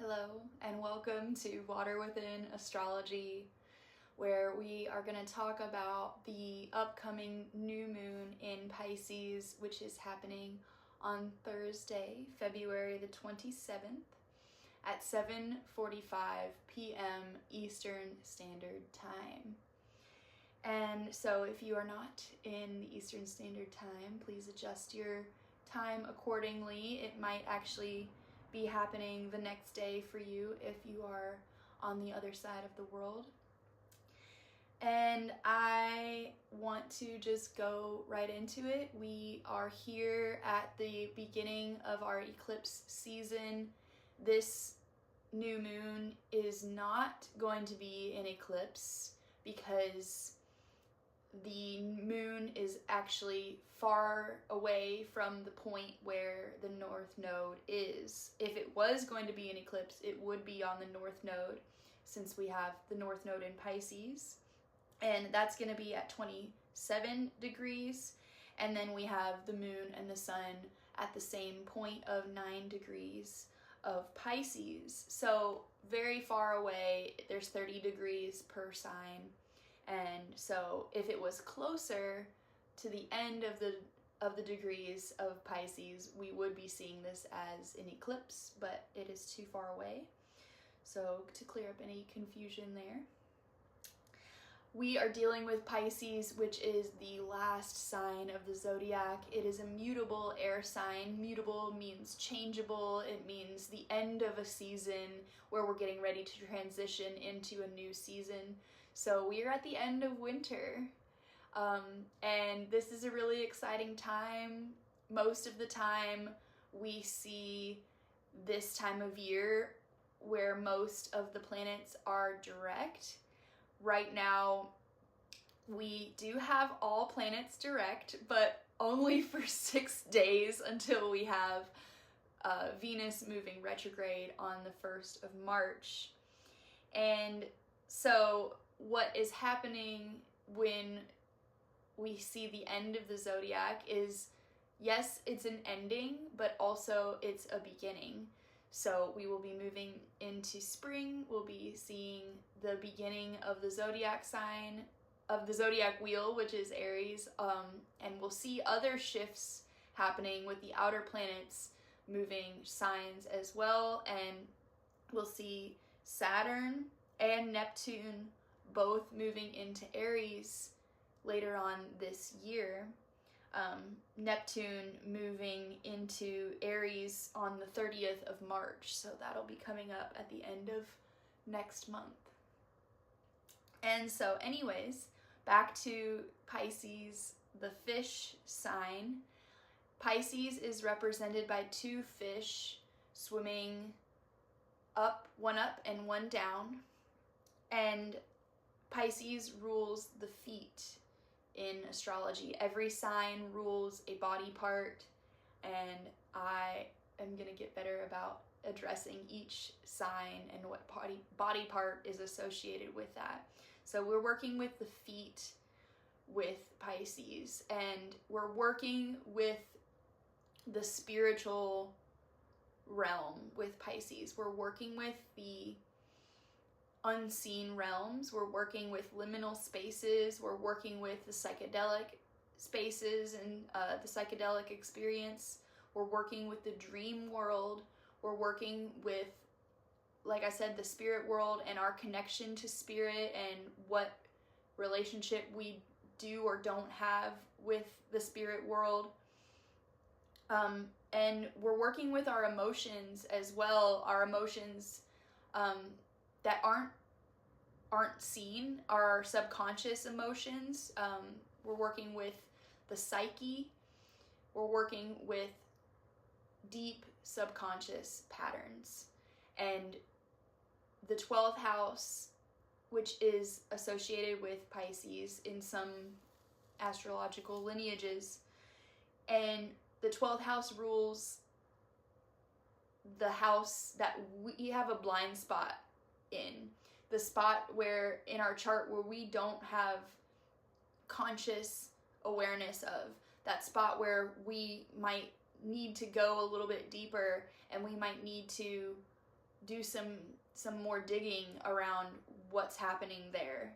Hello and welcome to Water Within Astrology, where we are going to talk about the upcoming new moon in Pisces, which is happening on Thursday, February the 27th at 7:45 p.m. Eastern Standard Time. And so if you are not in the Eastern Standard Time, please adjust your time accordingly. It might actually be happening the next day for you if you are on the other side of the world. And I want to just go right into it. We are here at the beginning of our eclipse season. This new moon is not going to be an eclipse because the moon is actually far away from the point where the north node is. If it was going to be an eclipse, it would be on the north node, since we have the north node in Pisces, and that's going to be at 27 degrees, and then we have the moon and the sun at the same point of 9 degrees of Pisces. So very far away. There's 30 degrees per sign. And so if it was closer to the end of the degrees of Pisces, we would be seeing this as an eclipse, but it is too far away. So to clear up any confusion there, we are dealing with Pisces, which is the last sign of the zodiac. It is a mutable air sign. Mutable means changeable. It means the end of a season where we're getting ready to transition into a new season. So we are at the end of winter, and this is a really exciting time. Most of the time we see this time of year where most of the planets are direct. Right now we do have all planets direct, but only for 6 days until we have Venus moving retrograde on the 1st of March. And so what is happening when we see the end of the zodiac is, yes, it's an ending, but also it's a beginning. So we will be moving into spring. We'll be seeing the beginning of the zodiac sign, of the zodiac wheel, which is Aries, and we'll see other shifts happening with the outer planets moving signs as well. And we'll see Saturn and Neptune both moving into Aries later on this year. Neptune moving into Aries on the 30th of March, so that'll be coming up at the end of next month. And so anyways, back to Pisces, the fish sign. Pisces is represented by two fish swimming one up and one down, and Pisces rules the feet in astrology. Every sign rules a body part, and I am going to get better about addressing each sign and what body part is associated with that. So we're working with the feet with Pisces, and we're working with the spiritual realm with Pisces. We're working with the unseen realms. We're working with liminal spaces. We're working with the psychedelic spaces and the psychedelic experience. We're working with the dream world. We're working with, like I said, the spirit world and our connection to spirit and what relationship we do or don't have with the spirit world. And we're working with our emotions as well. Our emotions that aren't seen, our subconscious emotions. We're working with the psyche. We're working with deep subconscious patterns. And the 12th house, which is associated with Pisces in some astrological lineages, and the 12th house rules the house that we have a blind spot in, the spot where in our chart where we don't have conscious awareness of, that spot where we might need to go a little bit deeper, and we might need to do some more digging around what's happening there.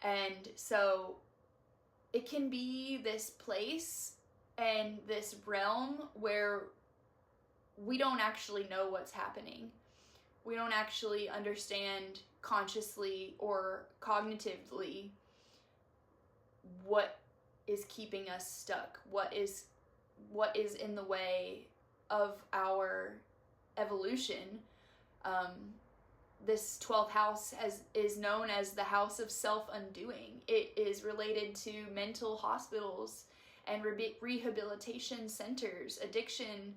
And so it can be this place and this realm where we don't actually know what's happening. We don't actually understand consciously or cognitively what is keeping us stuck, what is in the way of our evolution. This 12th house is known as the house of self-undoing. It is related to mental hospitals and rehabilitation centers, addiction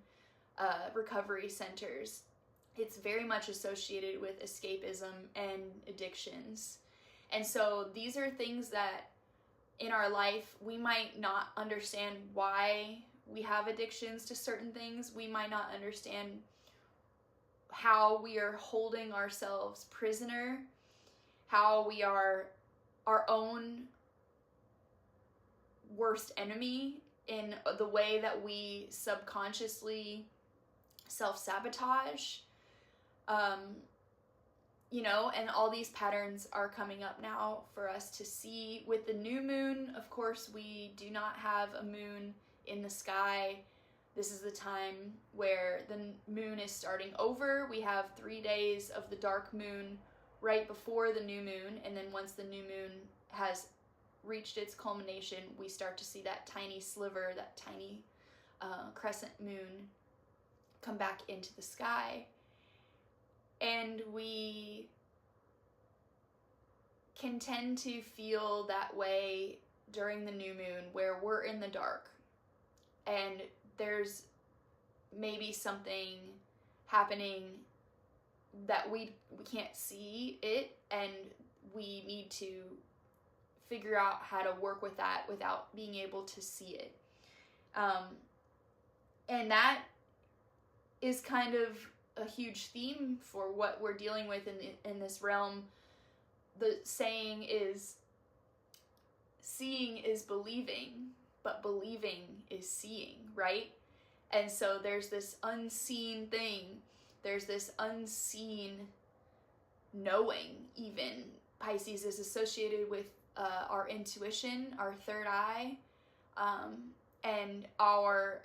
recovery centers. It's very much associated with escapism and addictions. And so these are things that in our life we might not understand why we have addictions to certain things. We might not understand how we are holding ourselves prisoner, how we are our own worst enemy in the way that we subconsciously self-sabotage. And all these patterns are coming up now for us to see. With the new moon, of course, we do not have a moon in the sky. This is the time where the moon is starting over. We have 3 days of the dark moon right before the new moon, and then once the new moon has reached its culmination, we start to see that tiny sliver, that tiny crescent moon come back into the sky. And we can tend to feel that way during the new moon, where we're in the dark and there's maybe something happening that we can't see it, and we need to figure out how to work with that without being able to see it. And that is kind of a huge theme for what we're dealing with in this realm. The saying is, seeing is believing, but believing is seeing, right? And so there's this unseen thing. There's this unseen knowing, even. Pisces is associated with our intuition, our third eye, and our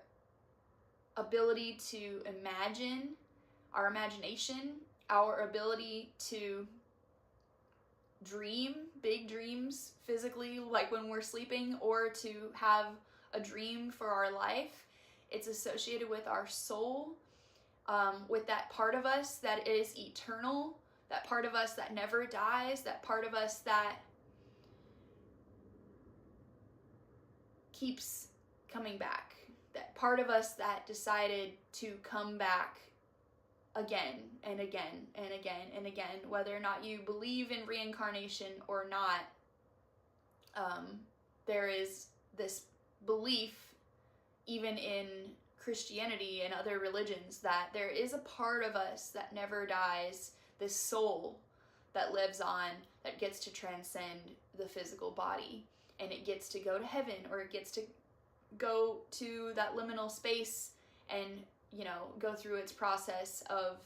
ability to imagine, our imagination, our ability to dream big dreams physically, like when we're sleeping, or to have a dream for our life. It's associated with our soul, with that part of us that is eternal, that part of us that never dies, that part of us that keeps coming back, that part of us that decided to come back again and again and again and again, whether or not you believe in reincarnation or not. There is this belief, even in Christianity and other religions, that there is a part of us that never dies, this soul that lives on, that gets to transcend the physical body, and it gets to go to heaven, or it gets to go to that liminal space and, go through its process of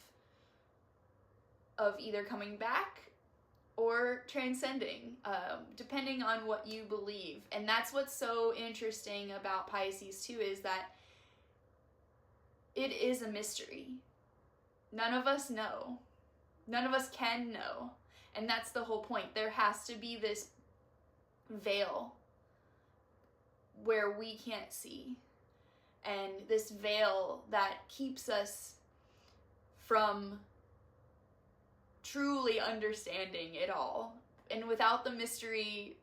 either coming back or transcending, depending on what you believe. And that's what's so interesting about Pisces too, is that it is a mystery. None of us know. None of us can know. And that's the whole point. There has to be this veil where we can't see. And this veil that keeps us from truly understanding it all. And without the mystery,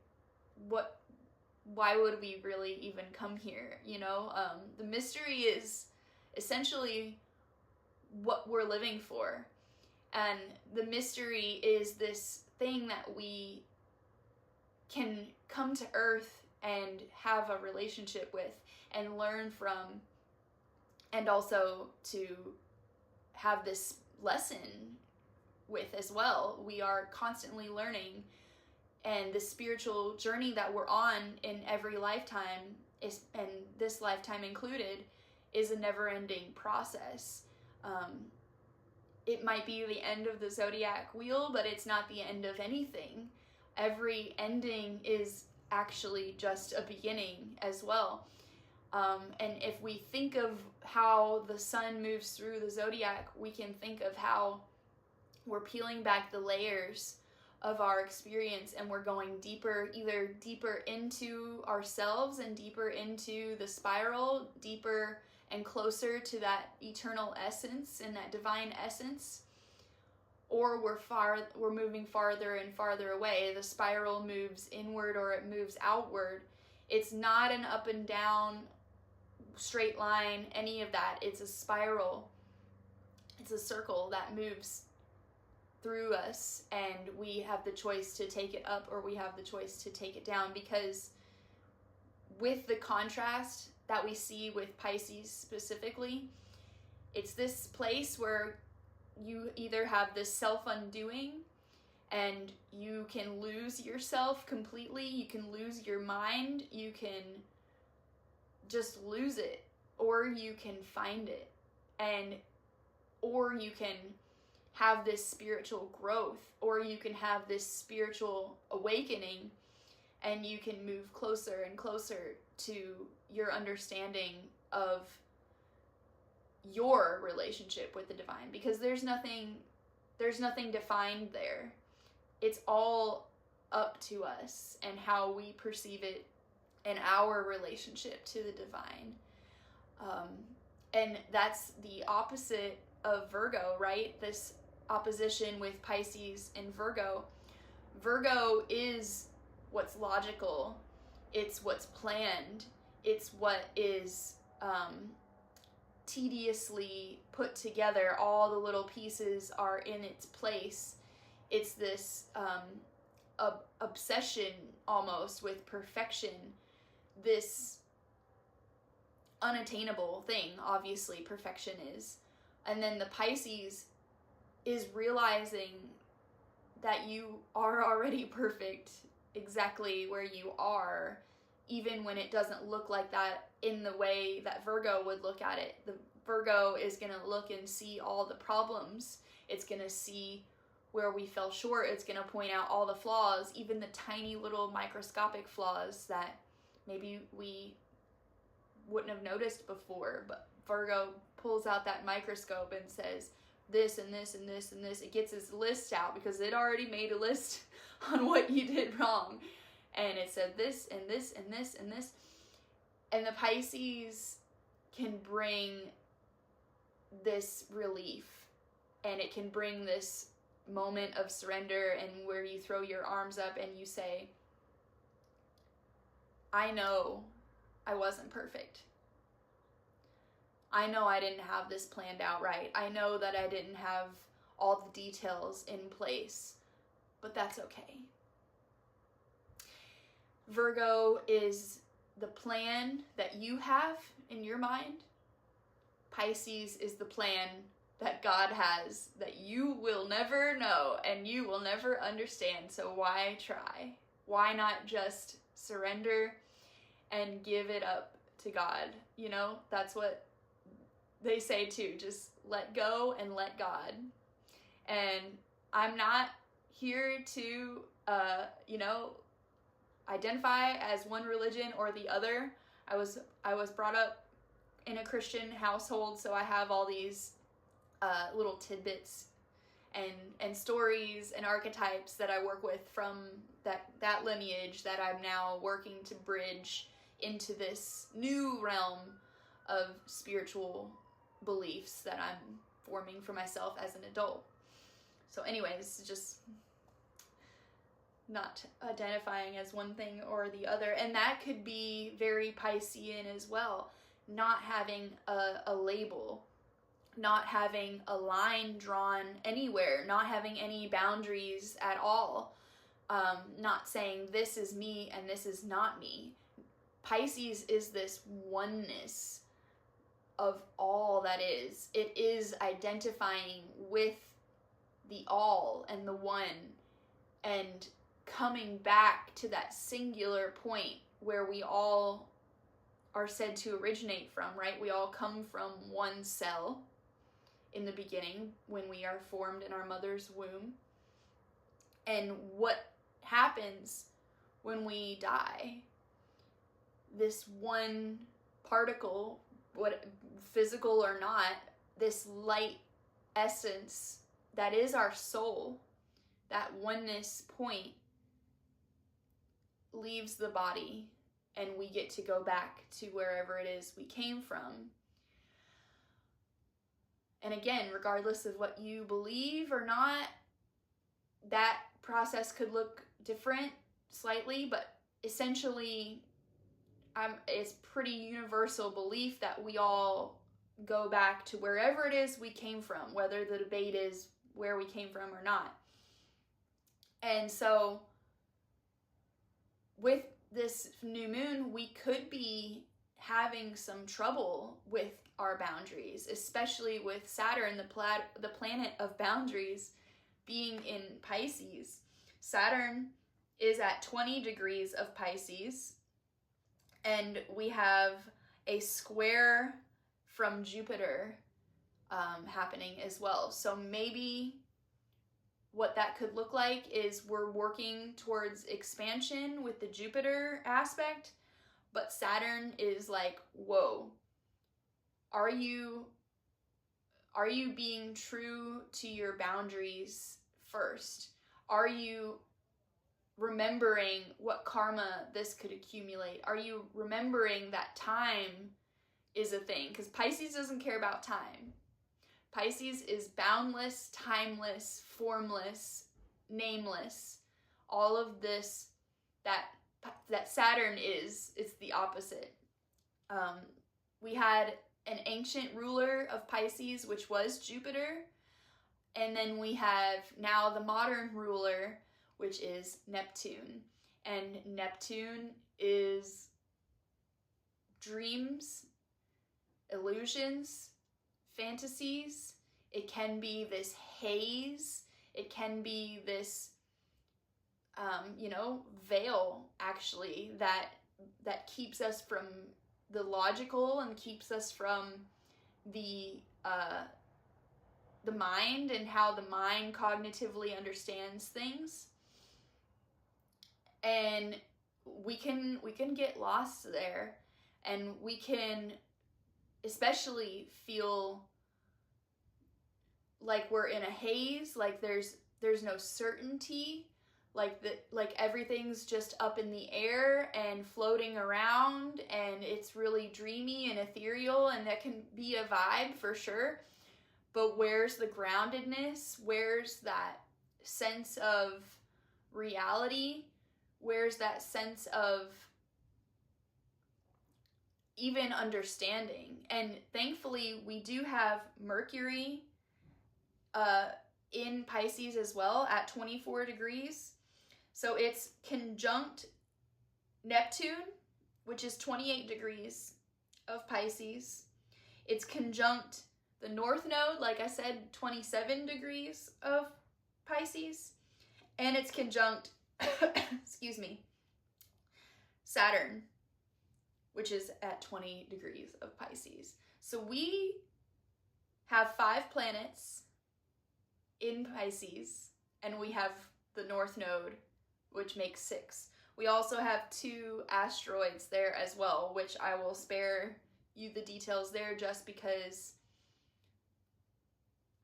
why would we really even come here? The mystery is essentially what we're living for. And the mystery is this thing that we can come to Earth and have a relationship with and learn from, and also to have this lesson with as well. We are constantly learning, and the spiritual journey that we're on in every lifetime, and this lifetime included, is a never-ending process. it might be the end of the zodiac wheel, but it's not the end of anything. Every ending is actually just a beginning as well. And if we think of how the sun moves through the zodiac, we can think of how we're peeling back the layers of our experience, and we're going deeper, either deeper into ourselves and deeper into the spiral, deeper and closer to that eternal essence and that divine essence, or we're moving farther and farther away. The spiral moves inward or it moves outward. It's not an up and down straight line, any of that. It's a spiral. It's a circle that moves through us, and we have the choice to take it up or we have the choice to take it down, because with the contrast that we see with Pisces specifically, it's this place where you either have this self-undoing and you can lose yourself completely, you can lose your mind, you can just lose it, or you can find it, or you can have this spiritual growth, or you can have this spiritual awakening, and you can move closer and closer to your understanding of your relationship with the divine, because there's nothing defined there. It's all up to us and how we perceive it and our relationship to the divine. And that's the opposite of Virgo, right? This opposition with Pisces and Virgo. Virgo is what's logical. It's what's planned. It's what is tediously put together. All the little pieces are in its place. It's this obsession almost with perfection, this unattainable thing, obviously perfection is. And then the Pisces is realizing that you are already perfect exactly where you are, even when it doesn't look like that in the way that Virgo would look at it. The Virgo is going to look and see all the problems. It's going to see where we fell short. It's going to point out all the flaws, even the tiny little microscopic flaws that maybe we wouldn't have noticed before. But Virgo pulls out that microscope and says, this and this and this and this. It gets his list out because it already made a list on what you did wrong. And it said this and this and this and this. And the Pisces can bring this relief, and it can bring this moment of surrender, and where you throw your arms up and you say, I know I wasn't perfect. I know I didn't have this planned out right. I know that I didn't have all the details in place, but that's okay. Virgo is the plan that you have in your mind. Pisces is the plan that God has that you will never know and you will never understand. So why try? Why not just surrender and give it up to God? You know, that's what they say too. Just let go and let God. And I'm not here to, identify as one religion or the other. I was brought up in a Christian household, so I have all these little tidbits and stories and archetypes that I work with from that lineage that I'm now working to bridge into this new realm of spiritual beliefs that I'm forming for myself as an adult. So anyways, just not identifying as one thing or the other. And that could be very Piscean as well. Not having a label, not having a line drawn anywhere, not having any boundaries at all, not saying this is me and this is not me. Pisces is this oneness of all that is. It is identifying with the all and the one, and coming back to that singular point where we all are said to originate from, right? We all come from one cell, in the beginning when we are formed in our mother's womb. And what happens when we die? This one particle, what physical or not, this light essence that is our soul, that oneness point, leaves the body, and we get to go back to wherever it is we came from. And again, regardless of what you believe or not, that process could look different slightly, but essentially it's pretty universal belief that we all go back to wherever it is we came from, whether the debate is where we came from or not. And so with this new moon, we could be having some trouble with our boundaries, especially with Saturn, the planet of boundaries, being in Pisces. Saturn is at 20 degrees of Pisces, and we have a square from Jupiter happening as well. So maybe what that could look like is we're working towards expansion with the Jupiter aspect, but Saturn is like, whoa, are you being true to your boundaries first? Are you remembering what karma this could accumulate? Are you remembering that time is a thing? Because Pisces doesn't care about time. Pisces is boundless, timeless, formless, nameless. All of this that Saturn is, it's the opposite. We had an ancient ruler of Pisces, which was Jupiter, and then we have now the modern ruler, which is Neptune. And Neptune is dreams, illusions, fantasies. It can be this haze. It can be this, veil, actually, that keeps us from the logical and keeps us from the mind and how the mind cognitively understands things. And we can get lost there, and we can especially feel like we're in a haze, like there's no certainty, like everything's just up in the air and floating around, and it's really dreamy and ethereal, and that can be a vibe for sure. But where's the groundedness? Where's that sense of reality? Where's that sense of even understanding? And thankfully, we do have Mercury in Pisces as well at 24 degrees. So it's conjunct Neptune, which is 28 degrees of Pisces. It's conjunct the North Node, like I said, 27 degrees of Pisces. And it's conjunct, Saturn, which is at 20 degrees of Pisces. So we have 5 planets in Pisces, and we have the North Node, which makes 6. We also have 2 asteroids there as well, which I will spare you the details there just because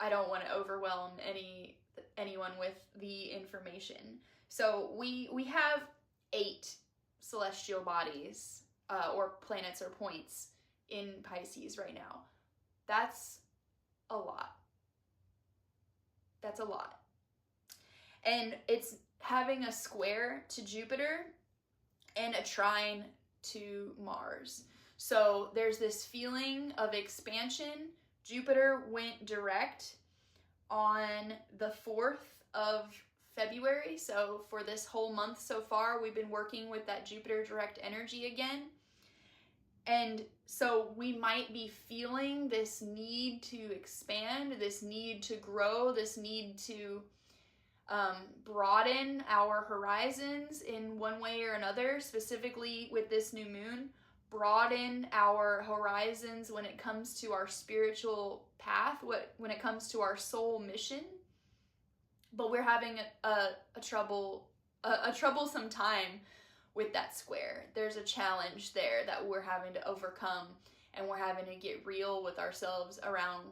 I don't want to overwhelm anyone with the information. So we have 8 celestial bodies or planets or points in Pisces right now. That's a lot. That's a lot. And it's having a square to Jupiter and a trine to Mars. So there's this feeling of expansion. Jupiter went direct on the 4th of February. So for this whole month so far, we've been working with that Jupiter direct energy again. And so we might be feeling this need to expand, this need to grow, this need to broaden our horizons in one way or another, specifically with this new moon, broaden our horizons when it comes to our spiritual path, when it comes to our soul mission. But we're having a troublesome time with that square. There's a challenge there that we're having to overcome, and we're having to get real with ourselves around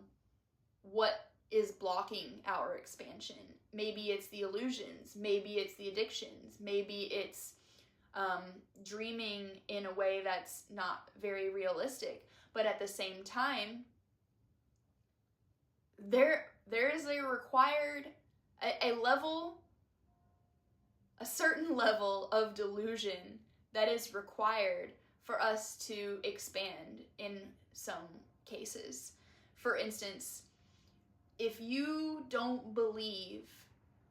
what is blocking our expansion. Maybe it's the illusions, maybe it's the addictions, maybe it's dreaming in a way that's not very realistic. But at the same time, there is a certain level of delusion that is required for us to expand in some cases. For instance, if you don't believe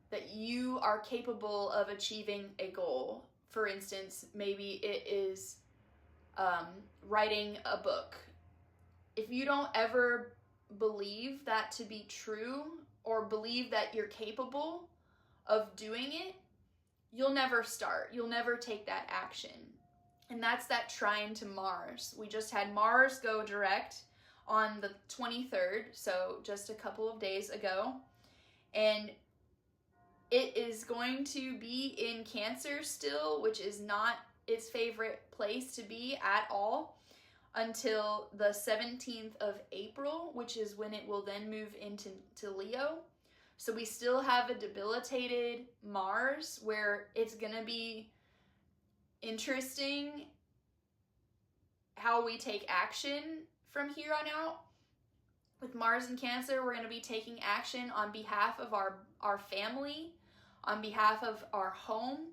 that you are capable of achieving a goal, for instance, maybe it is writing a book. If you don't ever believe that to be true, or believe that you're capable of doing it, you'll never start. You'll never take that action. And that's that trine to Mars. We just had Mars go direct on the 23rd, so just a couple of days ago. And it is going to be in Cancer still, which is not its favorite place to be at all, until the 17th of April, which is when it will then move into Leo. So we still have a debilitated Mars, where it's going to be interesting how we take action from here on out. With Mars in Cancer, we're going to be taking action on behalf of our family, on behalf of our home,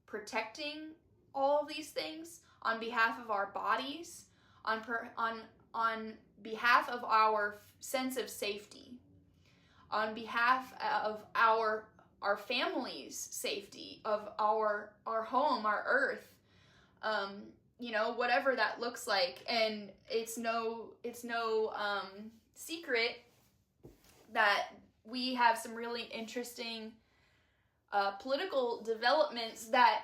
protecting all of these things, on behalf of our bodies, on behalf of our sense of safety, on behalf of our family's safety, of our home, our earth, whatever that looks like. And it's no secret that we have some really interesting political developments that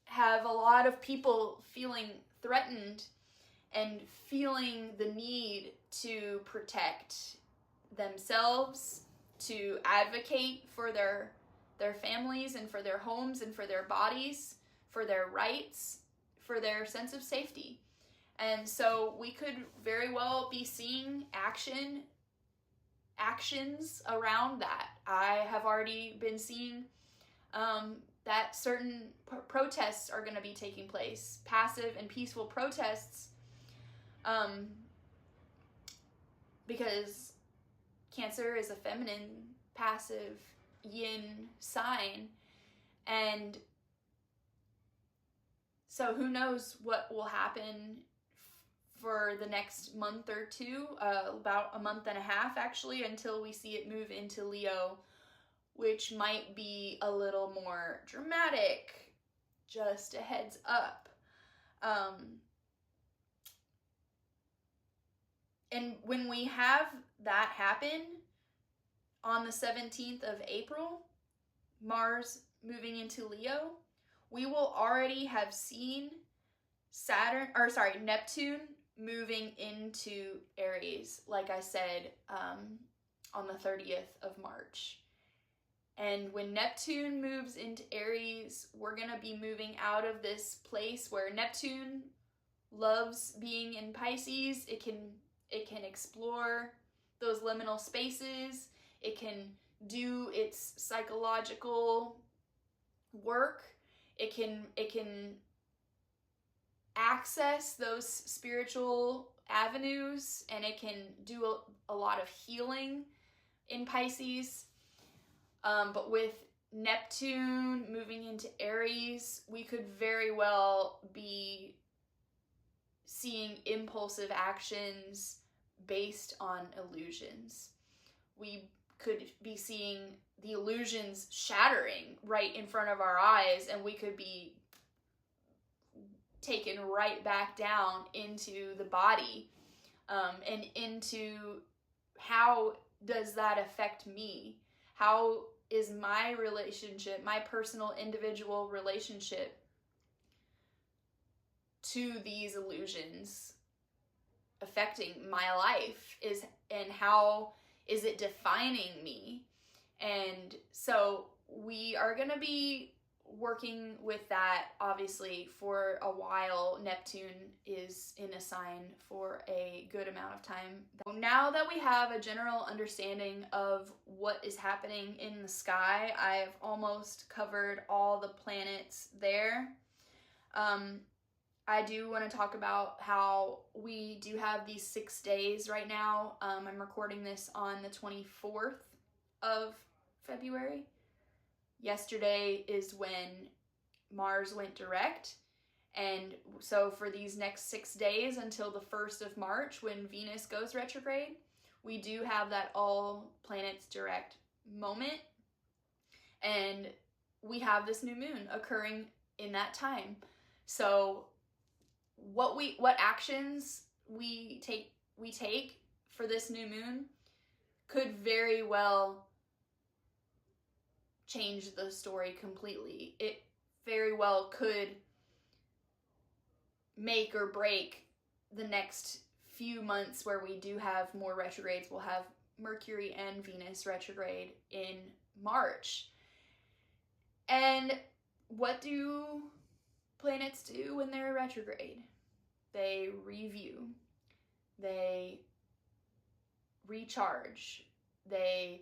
have a lot of people feeling threatened and feeling the need to protect themselves, to advocate for their families and for their homes and for their bodies, for their rights, for their sense of safety. And so we could very well be seeing actions around that. I have already been seeing that certain protests are going to be taking place, passive and peaceful protests, because Cancer is a feminine, passive, yin sign, and so who knows what will happen for the next month or two, about a month and a half actually, until we see it move into Leo, which might be a little more dramatic. Just a heads up. And when we have that happen on the 17th of April, Mars moving into Leo, we will already have seen Neptune moving into Aries, like I said, on the 30th of March. And when Neptune moves into Aries, we're going to be moving out of this place where Neptune loves being in Pisces. It can explore those liminal spaces. It can do its psychological work. It can access those spiritual avenues, and it can do a lot of healing in Pisces. But with Neptune moving into Aries, we could very well be seeing impulsive actions based on illusions. We could be seeing the illusions shattering right in front of our eyes, and we could be taken right back down into the body, and into how does that affect me? How is my relationship, my personal individual relationship to these illusions affecting my life and how is it defining me? And so we are going to be working with that obviously for a while. Neptune is in a sign for a good amount of time. Now that we have a general understanding of what is happening in the sky, I've almost covered all the planets there. I do want to talk about how we do have these 6 days right now. I'm recording this on the 24th of February. Yesterday is when Mars went direct. And so for these next 6 days until the 1st of March, when Venus goes retrograde, we do have that all planets direct moment. And we have this new moon occurring in that time. So what actions we take for this new moon could very well change the story completely. It very well could make or break the next few months where we do have more retrogrades. We'll have Mercury and Venus retrograde in March. And what do planets do when they're retrograde? They review, they recharge, they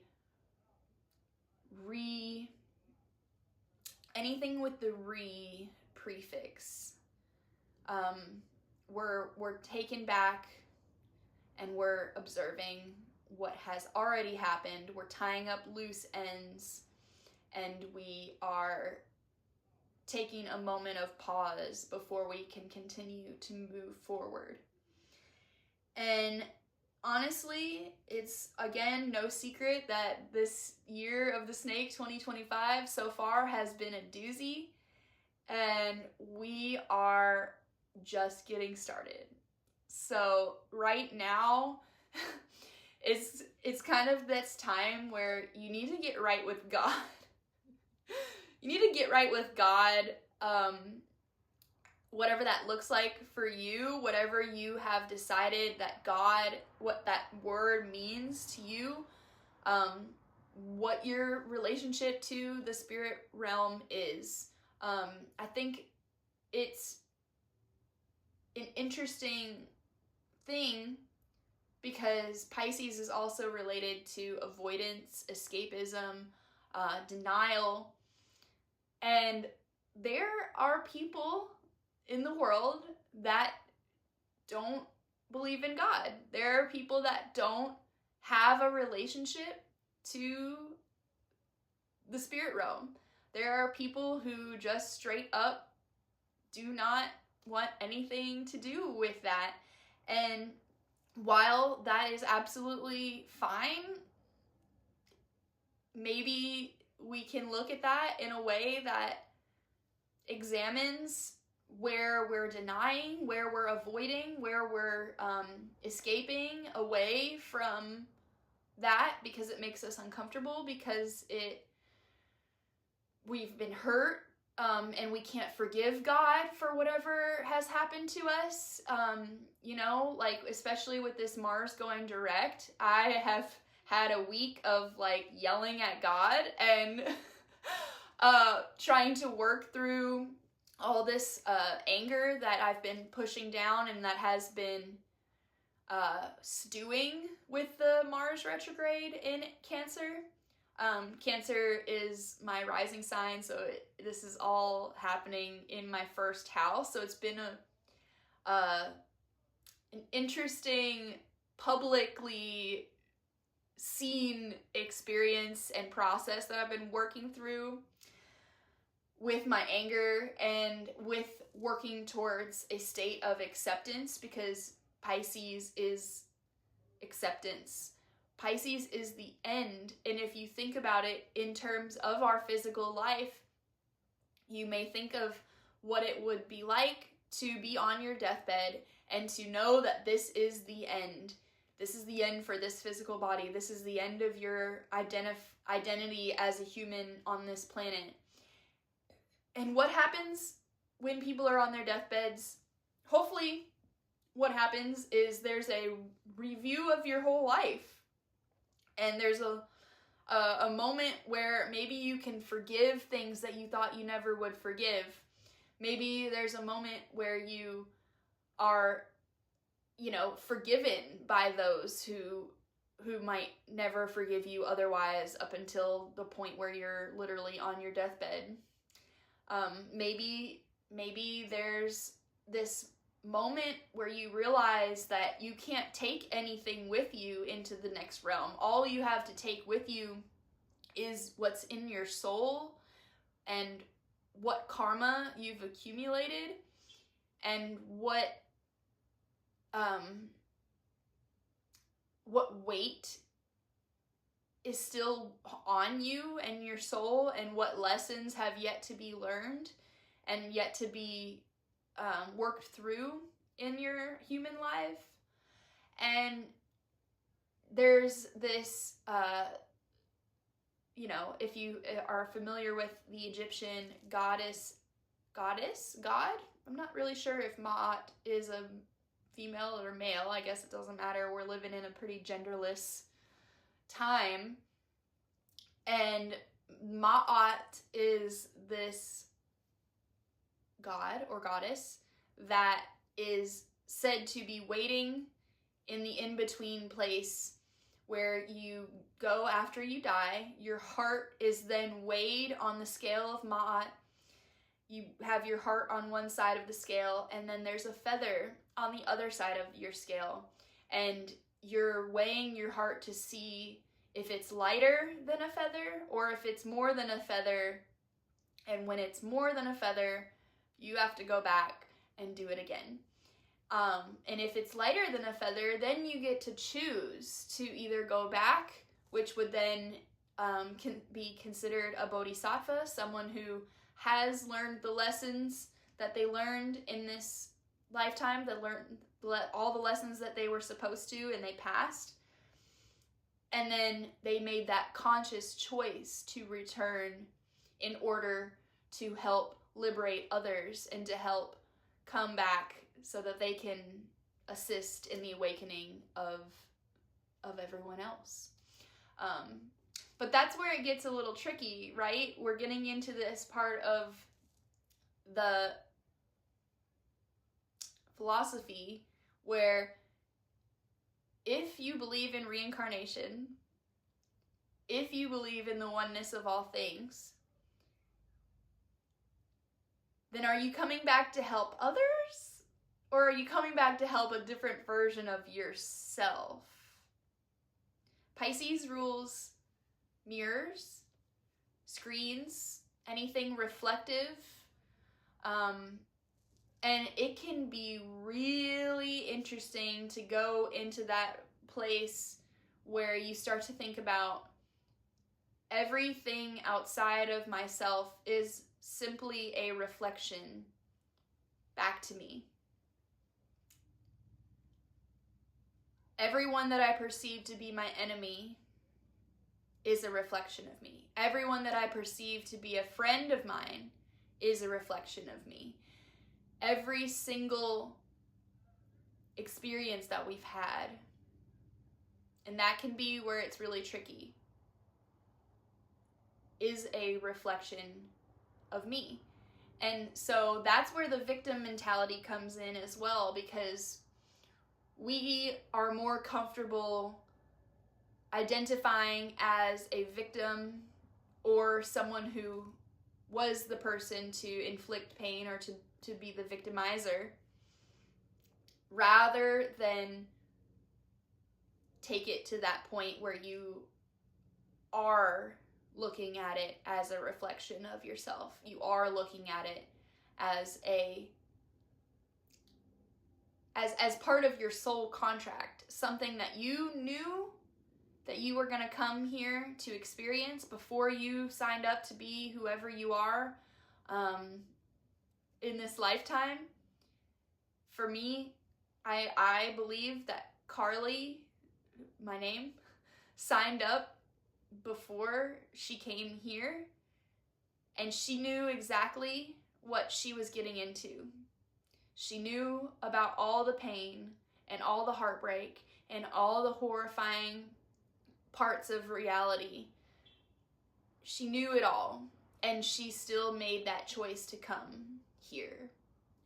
anything with the re prefix. We're taken back and we're observing what has already happened. We're tying up loose ends and we are taking a moment of pause before we can continue to move forward. And honestly, it's, again, no secret that this year of the snake, 2025, so far has been a doozy, and we are just getting started. So right now, it's kind of this time where you need to get right with God. You need to get right with God, whatever that looks like for you, whatever you have decided that God, what that word means to you, what your relationship to the spirit realm is. I think it's an interesting thing because Pisces is also related to avoidance, escapism, denial. And there are people in the world that don't believe in God. There are people that don't have a relationship to the spirit realm. There are people who just straight up do not want anything to do with that. And while that is absolutely fine, maybe we can look at that in a way that examines where we're denying, where we're avoiding, where we're escaping away from that because it makes us uncomfortable, because we've been hurt, and we can't forgive God for whatever has happened to us. Like especially with this Mars going direct, I have had a week of like yelling at God and trying to work through all this anger that I've been pushing down and that has been stewing with the Mars retrograde in Cancer. Cancer is my rising sign, so this is all happening in my first house. So it's been an interesting, publicly seen experience and process that I've been working through with my anger and with working towards a state of acceptance, because Pisces is acceptance. Pisces is the end, and if you think about it in terms of our physical life, you may think of what it would be like to be on your deathbed and to know that this is the end. This is the end for this physical body. This is the end of your identity as a human on this planet. And what happens when people are on their deathbeds? hopefully what happens is there's a review of your whole life, and there's a moment where maybe you can forgive things that you thought you never would forgive. Maybe there's a moment where you are, forgiven by those who might never forgive you otherwise, up until the point where you're literally on your deathbed. Maybe there's this moment where you realize that you can't take anything with you into the next realm. All you have to take with you is what's in your soul and what karma you've accumulated, and what weight is still on you and your soul, and what lessons have yet to be learned and yet to be worked through in your human life. And there's this, if you are familiar with the Egyptian God, I'm not really sure if Ma'at is a female or male. I guess it doesn't matter. We're living in a pretty genderless time. And Ma'at is this god or goddess that is said to be waiting in the in-between place where you go after you die. Your heart is then weighed on the scale of Ma'at. You have your heart on one side of the scale, and then there's a feather on the other side of your scale. And you're weighing your heart to see if it's lighter than a feather or if it's more than a feather. And when it's more than a feather, you have to go back and do it again. And if it's lighter than a feather, then you get to choose to either go back, which would then can be considered a bodhisattva, someone who has learned the lessons that they learned in this lifetime, that learned all the lessons that they were supposed to, and they passed. And then they made that conscious choice to return in order to help liberate others and to help come back so that they can assist in the awakening of everyone else. But that's where it gets a little tricky, right? We're getting into this part of the philosophy where if you believe in reincarnation, if you believe in the oneness of all things, then are you coming back to help others? Or are you coming back to help a different version of yourself? Pisces rules mirrors, screens, anything reflective. And it can be really interesting to go into that place where you start to think about everything outside of myself is simply a reflection back to me. Everyone that I perceive to be my enemy is a reflection of me. Everyone that I perceive to be a friend of mine is a reflection of me. Every single experience that we've had, and that can be where it's really tricky, is a reflection of me. And so that's where the victim mentality comes in as well, because we are more comfortable identifying as a victim or someone who was the person to inflict pain or to be the victimizer, rather than take it to that point where you are looking at it as a reflection of yourself. You are looking at it as as part of your soul contract, something that you knew that you were going to come here to experience before you signed up to be whoever you are in this lifetime. For me, I believe that Carly, my name, signed up before she came here, and she knew exactly what she was getting into. She knew about all the pain and all the heartbreak and all the horrifying parts of reality. She knew it all, and she still made that choice to come here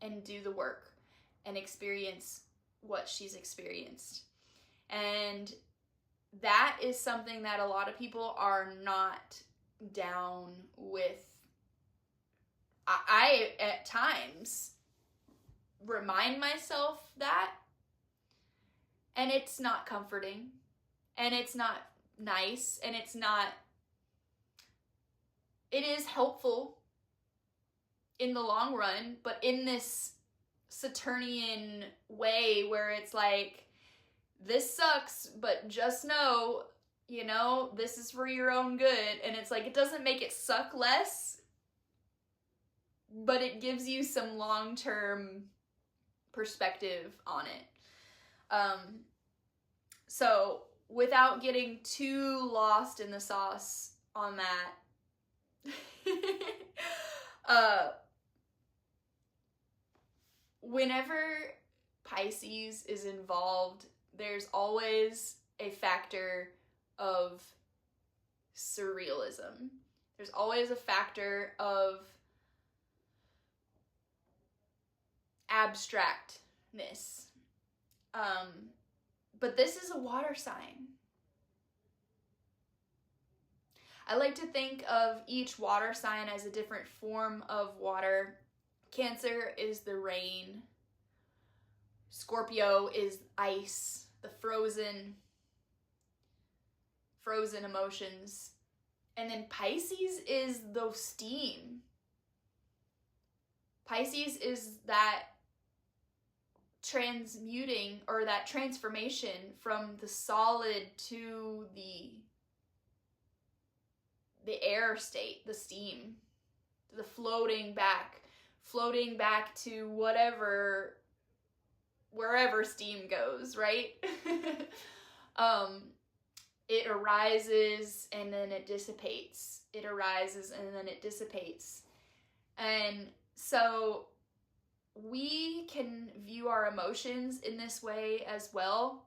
and do the work and experience what she's experienced. And that is something that a lot of people are not down with. I at times remind myself that, and it's not comforting, and it's not nice, and it is helpful in the long run, but in this Saturnian way where it's like, this sucks, but just know, this is for your own good. And it's like, it doesn't make it suck less, but it gives you some long-term perspective on it. So without getting too lost in the sauce on that, whenever Pisces is involved, there's always a factor of surrealism. There's always a factor of abstractness. But this is a water sign. I like to think of each water sign as a different form of water. Cancer is the rain. Scorpio is ice, the frozen emotions. And then Pisces is the steam. Pisces is that transmuting, or that transformation from the solid to the air state, the steam, the floating back to wherever steam goes, right? It arises and then it dissipates. It arises and then it dissipates. And so we can view our emotions in this way as well.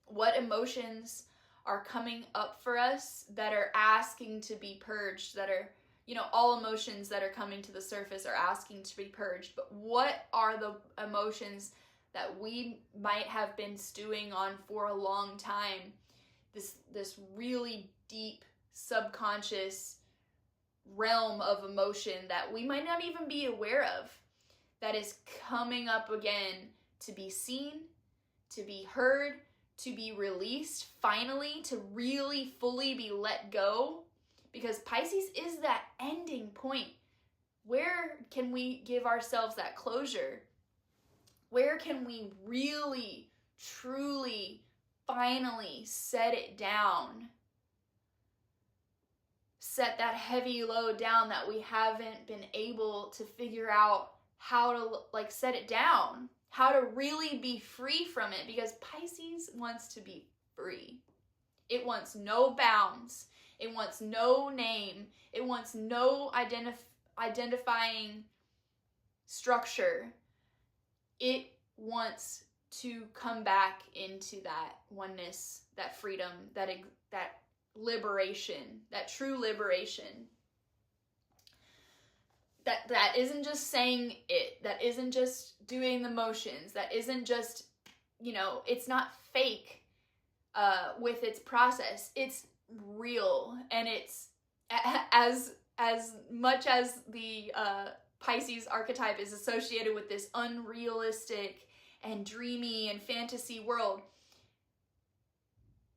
What emotions are coming up for us that are asking to be purged, that are, all emotions that are coming to the surface are asking to be purged. But what are the emotions that we might have been stewing on for a long time? This really deep subconscious realm of emotion that we might not even be aware of, that is coming up again to be seen, to be heard, to be released, finally, to really fully be let go. Because Pisces is that ending point. Where can we give ourselves that closure? Where can we really, truly, finally set it down? Set that heavy load down that we haven't been able to figure out how to set it down, how to really be free from it, because Pisces wants to be free. It wants no bounds. It wants no name. It wants no identifying structure. It wants to come back into that oneness, that freedom, that liberation, that true liberation. That isn't just saying it, that isn't just doing the motions, that isn't just, it's not fake with its process. It's real, and it's as much as the Pisces archetype is associated with this unrealistic and dreamy and fantasy world.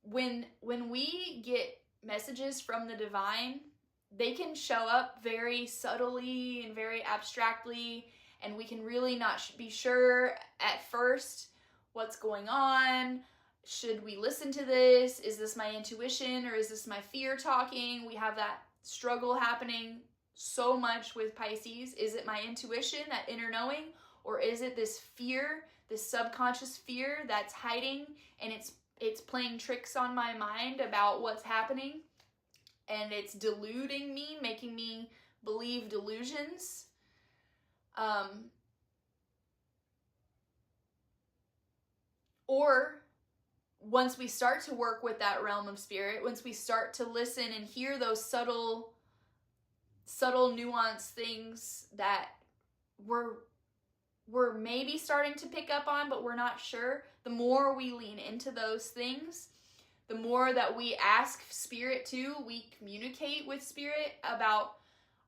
When we get messages from the divine, they can show up very subtly and very abstractly, and we can really not be sure at first what's going on. Should we listen to this? Is this my intuition, or is this my fear talking? We have that struggle happening so much with Pisces. Is it my intuition, that inner knowing, or is it this fear, this subconscious fear that's hiding, and it's playing tricks on my mind about what's happening, and it's deluding me, making me believe delusions? Or once we start to work with that realm of spirit, once we start to listen and hear those subtle nuanced things that we're maybe starting to pick up on, but we're not sure, the more we lean into those things, the more that we ask spirit to, we communicate with spirit about,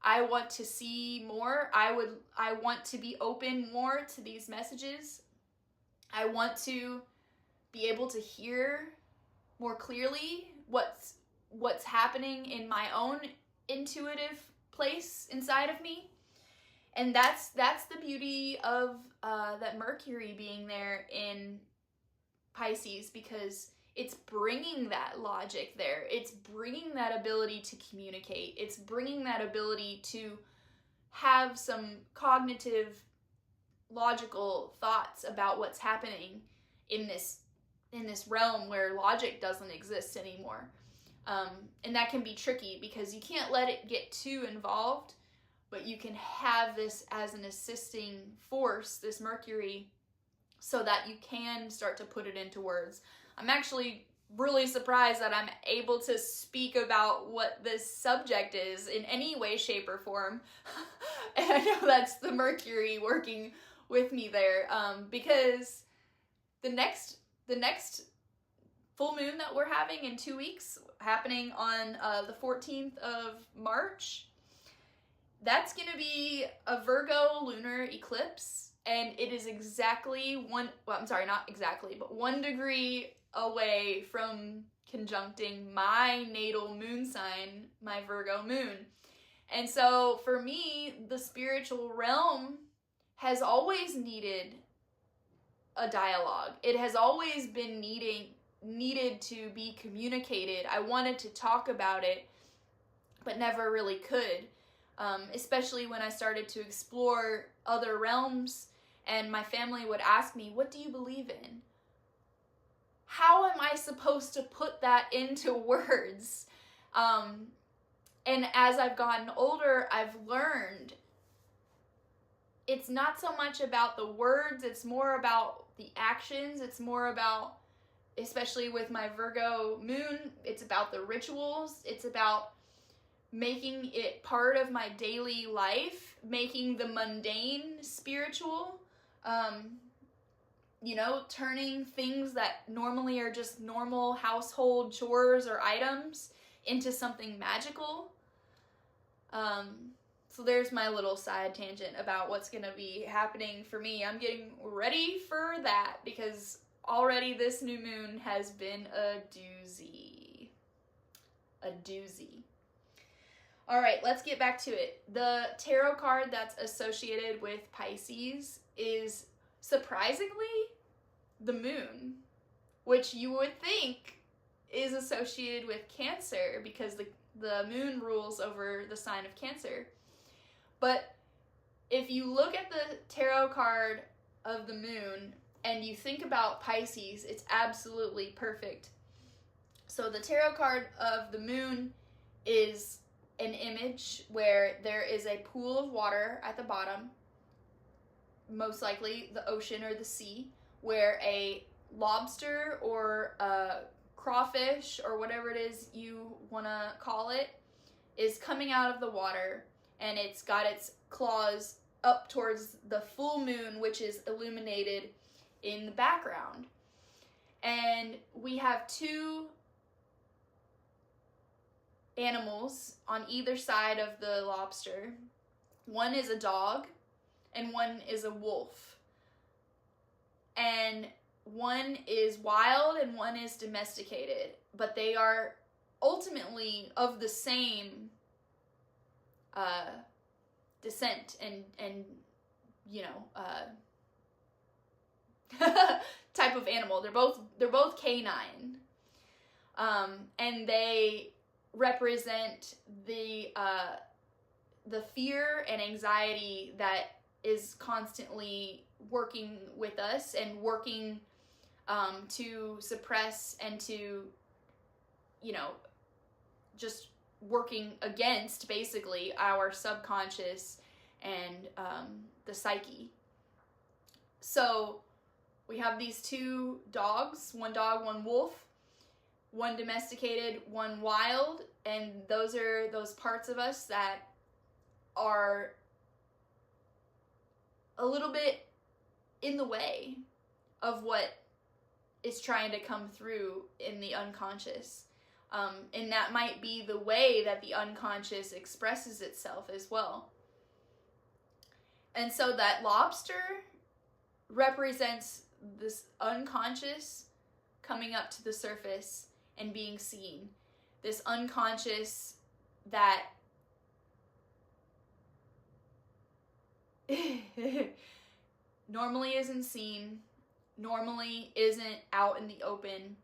I want to see more, I want to be open more to these messages, I want to be able to hear more clearly what's happening in my own intuitive place inside of me. And that's the beauty of that Mercury being there in Pisces, because it's bringing that logic there. It's bringing that ability to communicate. It's bringing that ability to have some cognitive, logical thoughts about what's happening in this realm where logic doesn't exist anymore. And that can be tricky because you can't let it get too involved, but you can have this as an assisting force, this Mercury, so that you can start to put it into words. I'm actually really surprised that I'm able to speak about what this subject is in any way, shape, or form. And I know that's the Mercury working with me there, because the next full moon that we're having in 2 weeks, happening on the 14th of March, that's going to be a Virgo lunar eclipse, and it is exactly 1 degree away from conjuncting my natal moon sign, my Virgo moon. And so for me, the spiritual realm has always needed a dialogue. It has always been needed to be communicated. I wanted to talk about it, but never really could. Especially when I started to explore other realms, and my family would ask me, what do you believe in? How am I supposed to put that into words? And as I've gotten older, I've learned it's not so much about the words, it's more about the actions. It's more about, especially with my Virgo moon, it's about the rituals. It's about making it part of my daily life, making the mundane spiritual, turning things that normally are just normal household chores or items into something magical. So there's my little side tangent about what's going to be happening for me. I'm getting ready for that because already this new moon has been a doozy. A doozy. All right, let's get back to it. The tarot card that's associated with Pisces is surprisingly the moon, which you would think is associated with Cancer because the moon rules over the sign of Cancer. But if you look at the tarot card of the moon and you think about Pisces, it's absolutely perfect. So the tarot card of the moon is an image where there is a pool of water at the bottom, most likely the ocean or the sea, where a lobster or a crawfish or whatever it is you want to call it is coming out of the water, and it's got its claws up towards the full moon, which is illuminated in the background. And we have two animals on either side of the lobster. One is a dog and one is a wolf. And one is wild and one is domesticated, but they are ultimately of the same descent and type of animal. They're both canine, and they represent the fear and anxiety that is constantly working with us and working to suppress and to, just working against basically our subconscious and the psyche. So we have these two dogs, one dog, one wolf, one domesticated, one wild, and those are those parts of us that are a little bit in the way of what is trying to come through in the unconscious. And that might be the way that the unconscious expresses itself as well. And so that lobster represents this unconscious coming up to the surface and being seen. This unconscious that normally isn't seen, normally isn't out in the open,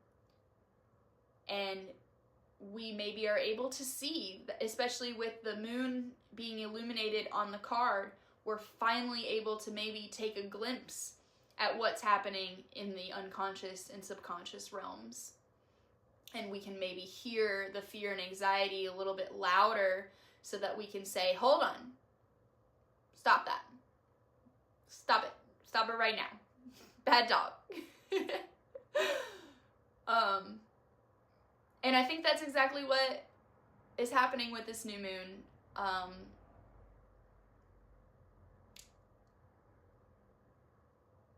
and we maybe are able to see, especially with the moon being illuminated on the card, we're finally able to maybe take a glimpse at what's happening in the unconscious and subconscious realms. And we can maybe hear the fear and anxiety a little bit louder so that we can say, hold on, stop that. Stop it. Stop it right now. Bad dog. And I think that's exactly what is happening with this new moon.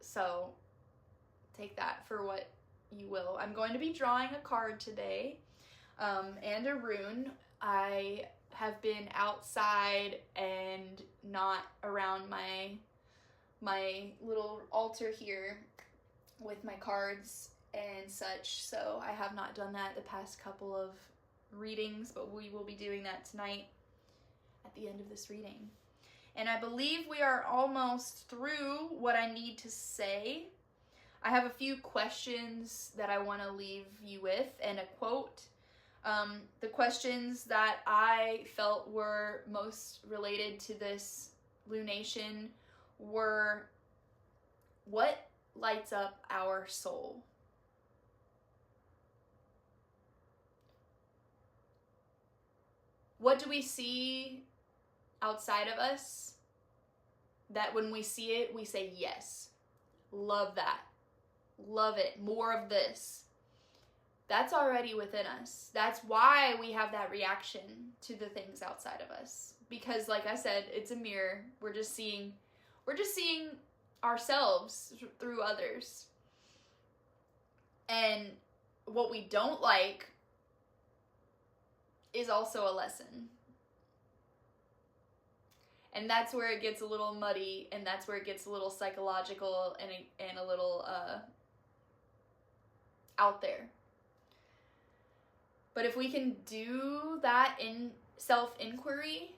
So take that for what you will. I'm going to be drawing a card today, and a rune. I have been outside and not around my little altar here with my cards and such, so I have not done that the past couple of readings, but we will be doing that tonight at the end of this reading. And I believe we are almost through what I need to say. I have a few questions that I want to leave you with and a quote. The questions that I felt were most related to this lunation were, what lights up our soul? What do we see outside of us that when we see it, we say, yes, love that, love it, more of this? That's already within us. That's why we have that reaction to the things outside of us. Because like I said, it's a mirror. We're just seeing ourselves through others. And what we don't like is also a lesson. And that's where it gets a little muddy, and that's where it gets a little psychological and a little out there. But if we can do that in self-inquiry,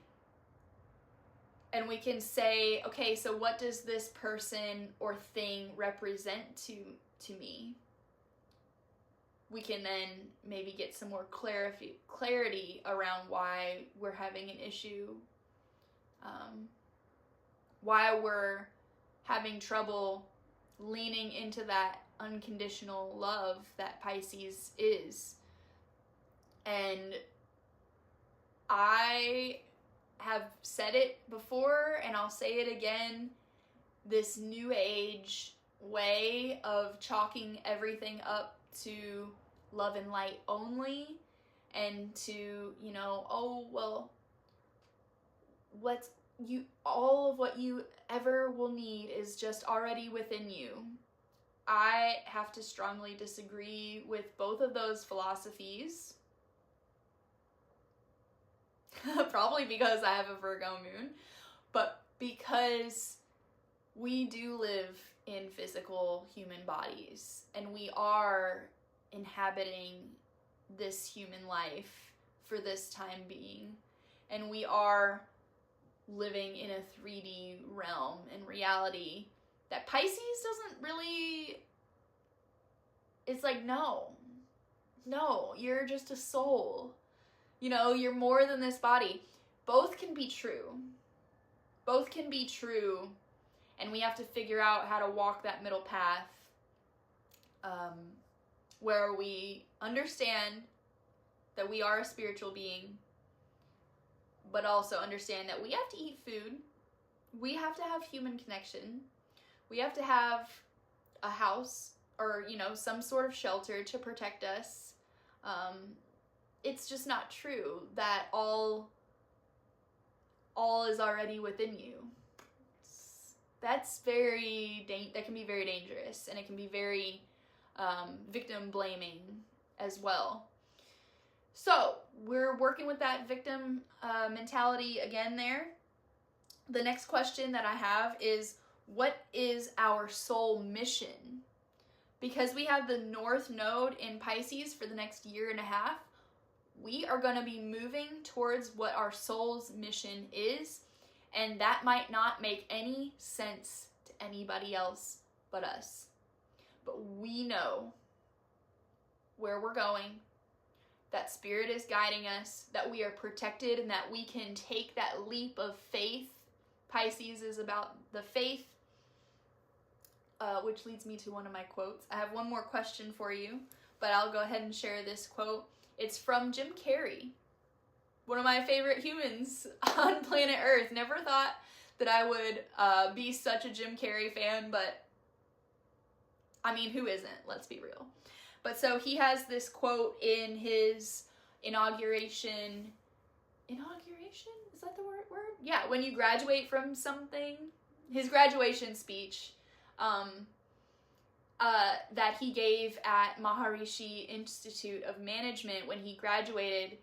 and we can say, okay, so what does this person or thing represent to me? We can then maybe get some more clarity around why we're having an issue, why we're having trouble leaning into that unconditional love that Pisces is. And I have said it before, and I'll say it again, this new age way of chalking everything up to love and light only, and to, oh, well, all of what you ever will need is just already within you. I have to strongly disagree with both of those philosophies. Probably because I have a Virgo moon, but because we do live in physical human bodies, and we are inhabiting this human life for this time being, and we are living in a 3D realm and reality that Pisces doesn't really, it's like, no, you're just a soul. You're more than this body. Both can be true. Both can be true. And we have to figure out how to walk that middle path, where we understand that we are a spiritual being, but also understand that we have to eat food. We have to have human connection. We have to have a house or, you know, some sort of shelter to protect us. It's just not true that all is already within you. That can be very dangerous, and it can be very victim blaming as well. So we're working with that victim mentality again there. The next question that I have is, what is our soul mission? Because we have the North Node in Pisces for the next year and a half, we are going to be moving towards what our soul's mission is, and that might not make any sense to anybody else but us. But we know where we're going, that Spirit is guiding us, that we are protected, and that we can take that leap of faith. Pisces is about the faith, which leads me to one of my quotes. I have one more question for you, but I'll go ahead and share this quote. It's from Jim Carrey, one of my favorite humans on planet Earth. Never thought that I would be such a Jim Carrey fan, but I mean, who isn't? Let's be real. But so he has this quote in his inauguration. Inauguration? Is that the word? Yeah, when you graduate from something. His graduation speech that he gave at Maharishi Institute of Management when he graduated,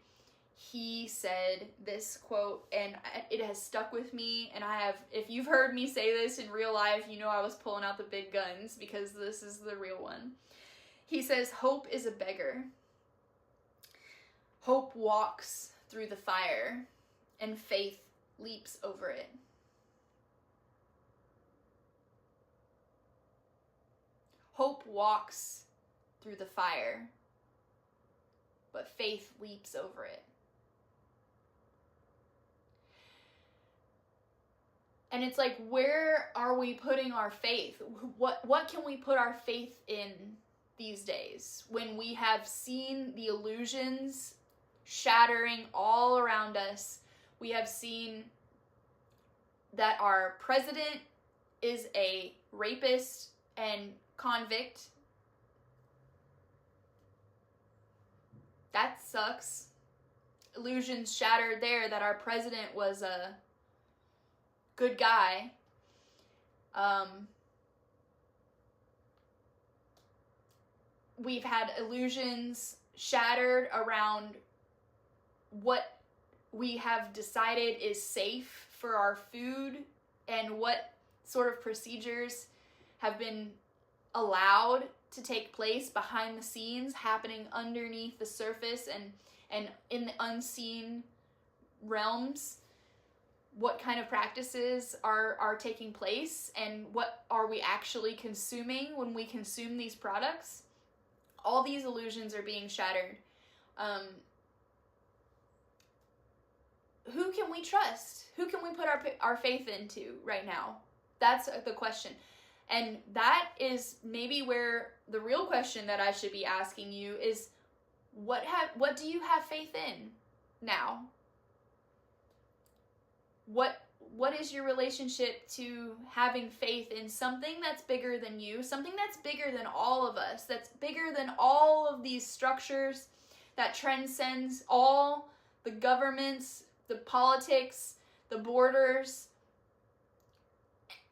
he said this quote, and it has stuck with me, and if you've heard me say this in real life, you know I was pulling out the big guns, because this is the real one. He says, "Hope is a beggar. Hope walks through the fire, and faith leaps over it." Hope walks through the fire, but faith leaps over it. And it's like, where are we putting our faith? What can we put our faith in these days, when we have seen the illusions shattering all around us? We have seen that our president is a rapist and convict. That sucks. Illusions shattered there that our president was a good guy. We've had illusions shattered around what we have decided is safe for our food, and what sort of procedures have been allowed to take place behind the scenes, happening underneath the surface and in the unseen realms. What kind of practices are taking place, and what are we actually consuming when we consume these products? All these illusions are being shattered. Who can we trust? Who can we put our faith into right now? That's the question. And that is maybe where the real question that I should be asking you is, what do you have faith in now? What is your relationship to having faith in something that's bigger than you, something that's bigger than all of us, that's bigger than all of these structures, that transcends all the governments, the politics, the borders,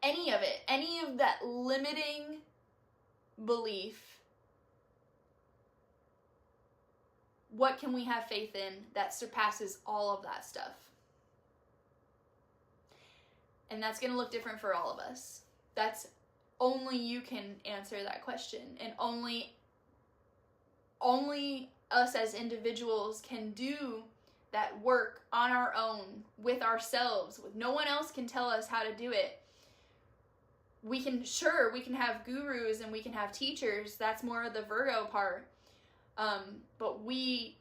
any of it, any of that limiting belief? What can we have faith in that surpasses all of that stuff? And that's going to look different for all of us. That's only you can answer that question, and only us as individuals can do that work on our own, with ourselves. No one else can tell us how to do it. We can have gurus and we can have teachers. That's more of the Virgo part. But we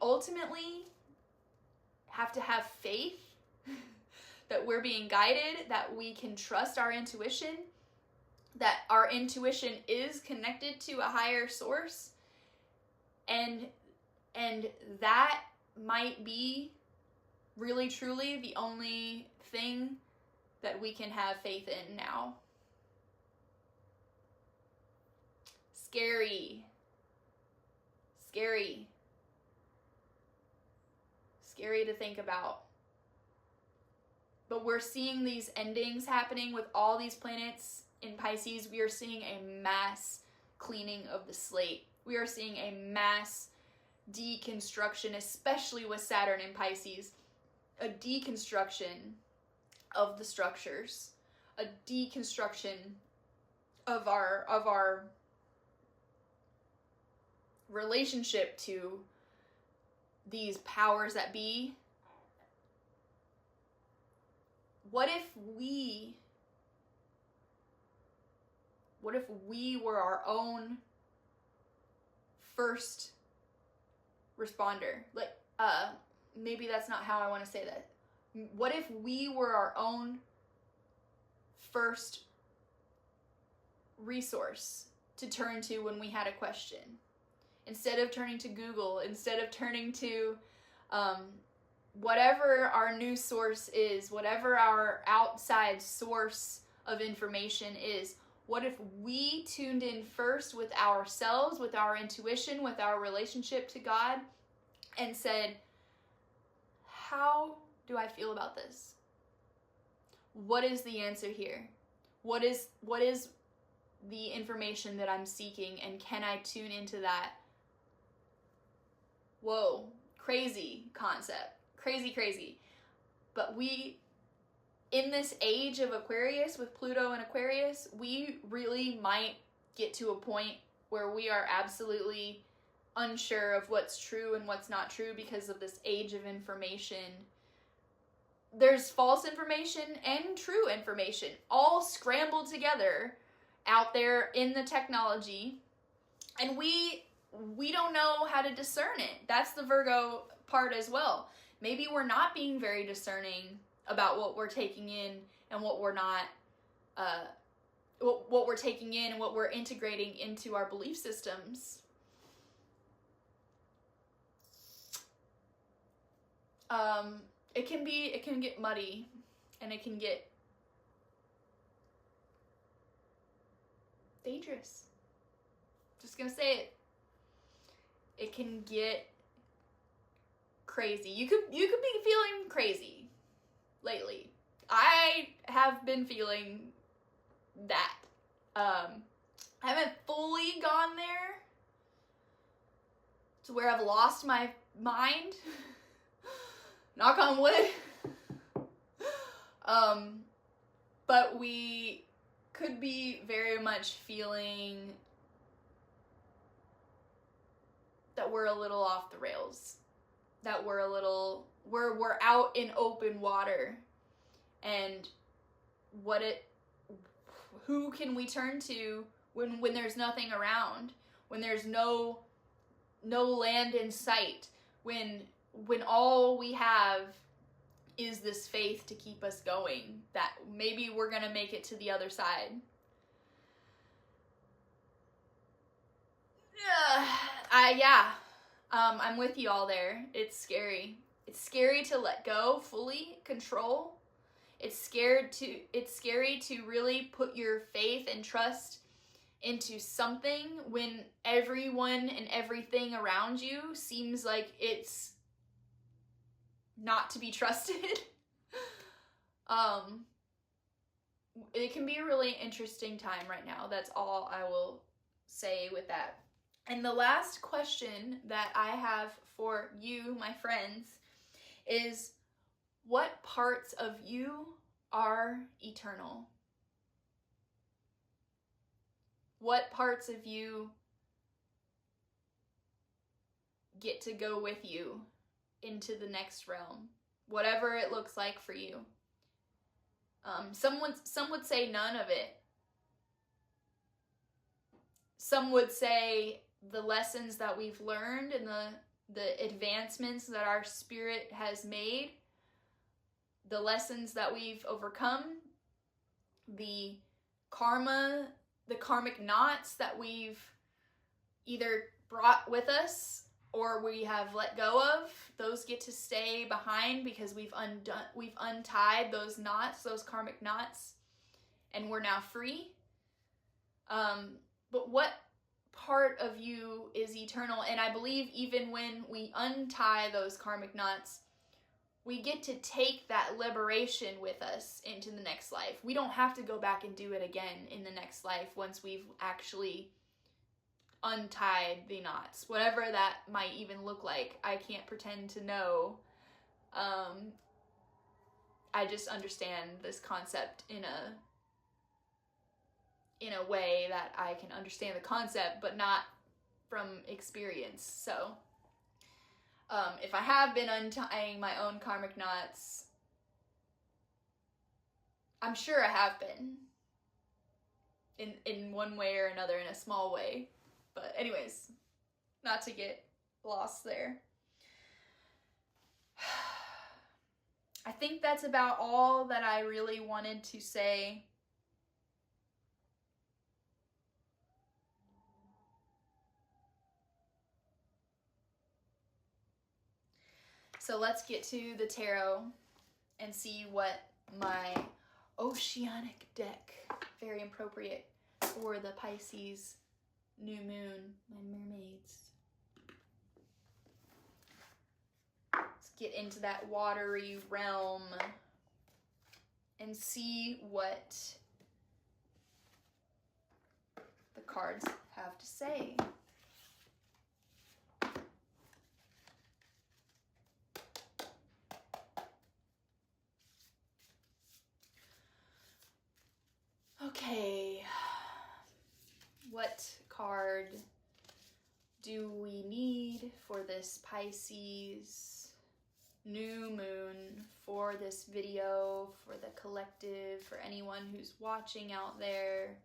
ultimately have to have faith that we're being guided, that we can trust our intuition, that our intuition is connected to a higher source, and that might be really truly the only thing that we can have faith in now. scary. Scary. Scary to think about. But we're seeing these endings happening with all these planets in Pisces. We are seeing a mass cleaning of the slate. We are seeing a mass deconstruction, especially with Saturn in Pisces. A deconstruction of the structures. A deconstruction of our relationship to these powers that be. What if we were our own first responder? Like, maybe that's not how I want to say that. What if we were our own first resource to turn to when we had a question? Instead of turning to Google, instead of turning to whatever our news source is, whatever our outside source of information is, what if we tuned in first with ourselves, with our intuition, with our relationship to God, and said, how do I feel about this? What is the answer here? What is the information that I'm seeking, and can I tune into that? Whoa, crazy concept. Crazy. But we, in this age of Aquarius, with Pluto and Aquarius, we really might get to a point where we are absolutely unsure of what's true and what's not true because of this age of information. There's false information and true information all scrambled together out there in the technology, and we don't know how to discern it. That's the Virgo part as well. Maybe we're not being very discerning about what we're taking in and what we're not, what we're taking in and what we're integrating into our belief systems. It can get muddy, and it can get dangerous. Just gonna say it. It can get crazy. You could be feeling crazy lately. I have been feeling that. I haven't fully gone there to where I've lost my mind. Knock on wood. But we could be very much feeling that we're a little off the rails. That we're out in open water. And who can we turn to when there's nothing around? When there's no land in sight? When all we have is this faith to keep us going, that maybe we're gonna make it to the other side. I'm with you all there. It's scary. It's scary to let go, fully control. It's scary to really put your faith and trust into something when everyone and everything around you seems like it's not to be trusted. It can be a really interesting time right now. That's all I will say with that. And the last question that I have for you, my friends, is what parts of you are eternal? What parts of you get to go with you into the next realm? Whatever it looks like for you. Some would say none of it. Some would say the lessons that we've learned and the advancements that our spirit has made, the lessons that we've overcome, the karma, the karmic knots that we've either brought with us or we have let go of, those get to stay behind because we've untied those knots, those karmic knots, and we're now free. But what part of you is eternal. And I believe even when we untie those karmic knots, we get to take that liberation with us into the next life. We don't have to go back and do it again in the next life once we've actually untied the knots. Whatever that might even look like, I can't pretend to know. I just understand this concept in a way that I can understand the concept, but not from experience. So, if I have been untying my own karmic knots, I'm sure I have been. In one way or another, in a small way. But anyways, not to get lost there. I think that's about all that I really wanted to say. So let's get to the tarot and see what my oceanic deck, very appropriate for the Pisces new moon, my mermaids. Let's get into that watery realm and see what the cards have to say. Okay, what card do we need for this Pisces new moon, for this video, for the collective, for anyone who's watching out there?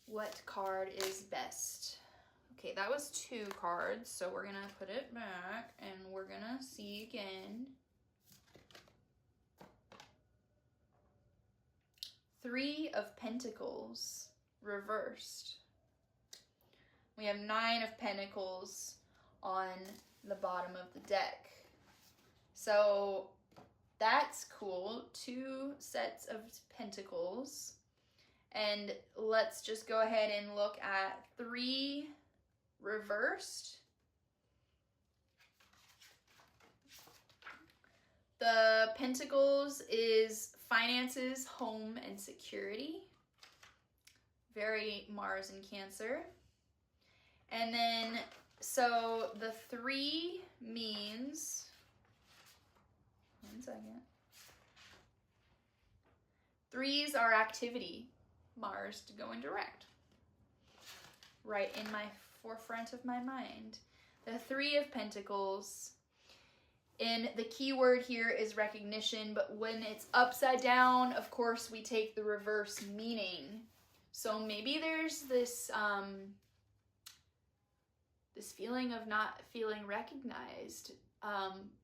What card is best? Okay, that was 2 cards, so we're gonna put it back and we're gonna see again. 3 of Pentacles reversed. We have 9 of Pentacles on the bottom of the deck. So that's cool. 2 sets of Pentacles. And let's just go ahead and look at 3 reversed. The Pentacles is finances, home, and security. Very Mars and Cancer. And then, so the 3 means, one second. 3s are activity. Mars to go in direct. Right in my forefront of my mind. The 3 of Pentacles. And the key word here is recognition, but when it's upside down, of course, we take the reverse meaning. So maybe there's this this feeling of not feeling recognized.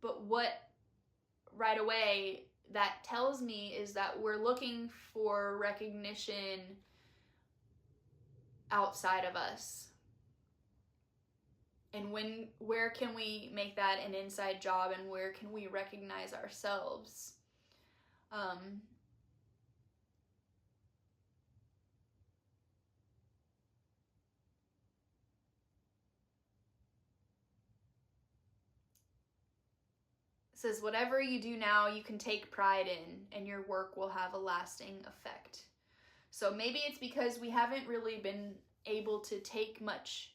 But what right away that tells me is that we're looking for recognition outside of us. And where can we make that an inside job, and where can we recognize ourselves? It says, whatever you do now, you can take pride in, and your work will have a lasting effect. So maybe it's because we haven't really been able to take much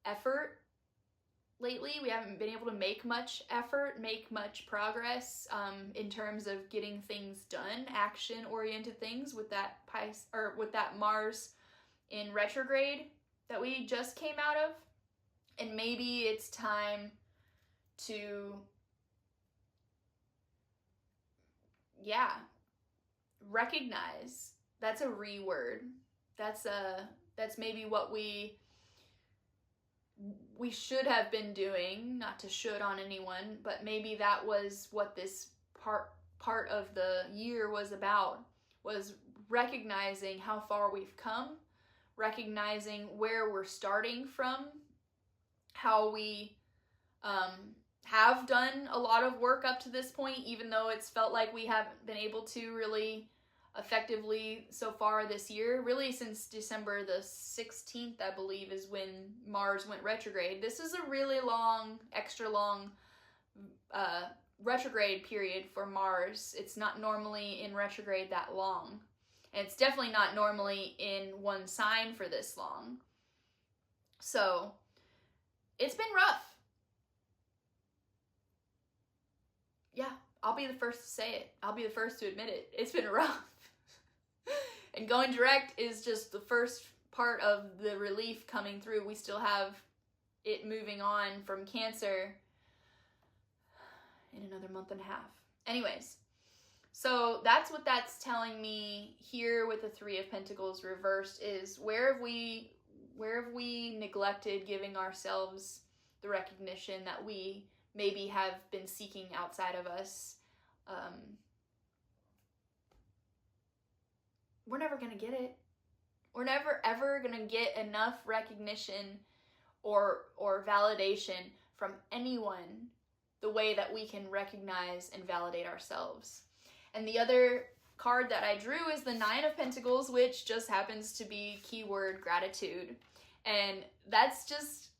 effort lately. We haven't been able to make much effort, make much progress in terms of getting things done, action-oriented things with that with that Mars in retrograde that we just came out of. And maybe it's time to, recognize. That's a re-word. That's maybe what we should have been doing, not to should on anyone, but maybe that was what this part of the year was about, was recognizing how far we've come, recognizing where we're starting from, how we have done a lot of work up to this point, even though it's felt like we haven't been able to really effectively so far this year. Really since December the 16th, I believe, is when Mars went retrograde. This is a really long, extra long retrograde period for Mars. It's not normally in retrograde that long. And it's definitely not normally in one sign for this long. So, it's been rough. Yeah, I'll be the first to say it. I'll be the first to admit it. It's been rough. And going direct is just the first part of the relief coming through. We still have it moving on from Cancer in another month and a half. Anyways, so that's what that's telling me here with the Three of Pentacles reversed is where have we neglected giving ourselves the recognition that we maybe have been seeking outside of us. We're never going to get it. We're never ever going to get enough recognition or validation from anyone the way that we can recognize and validate ourselves. And the other card that I drew is the Nine of Pentacles, which just happens to be keyword gratitude. And that's just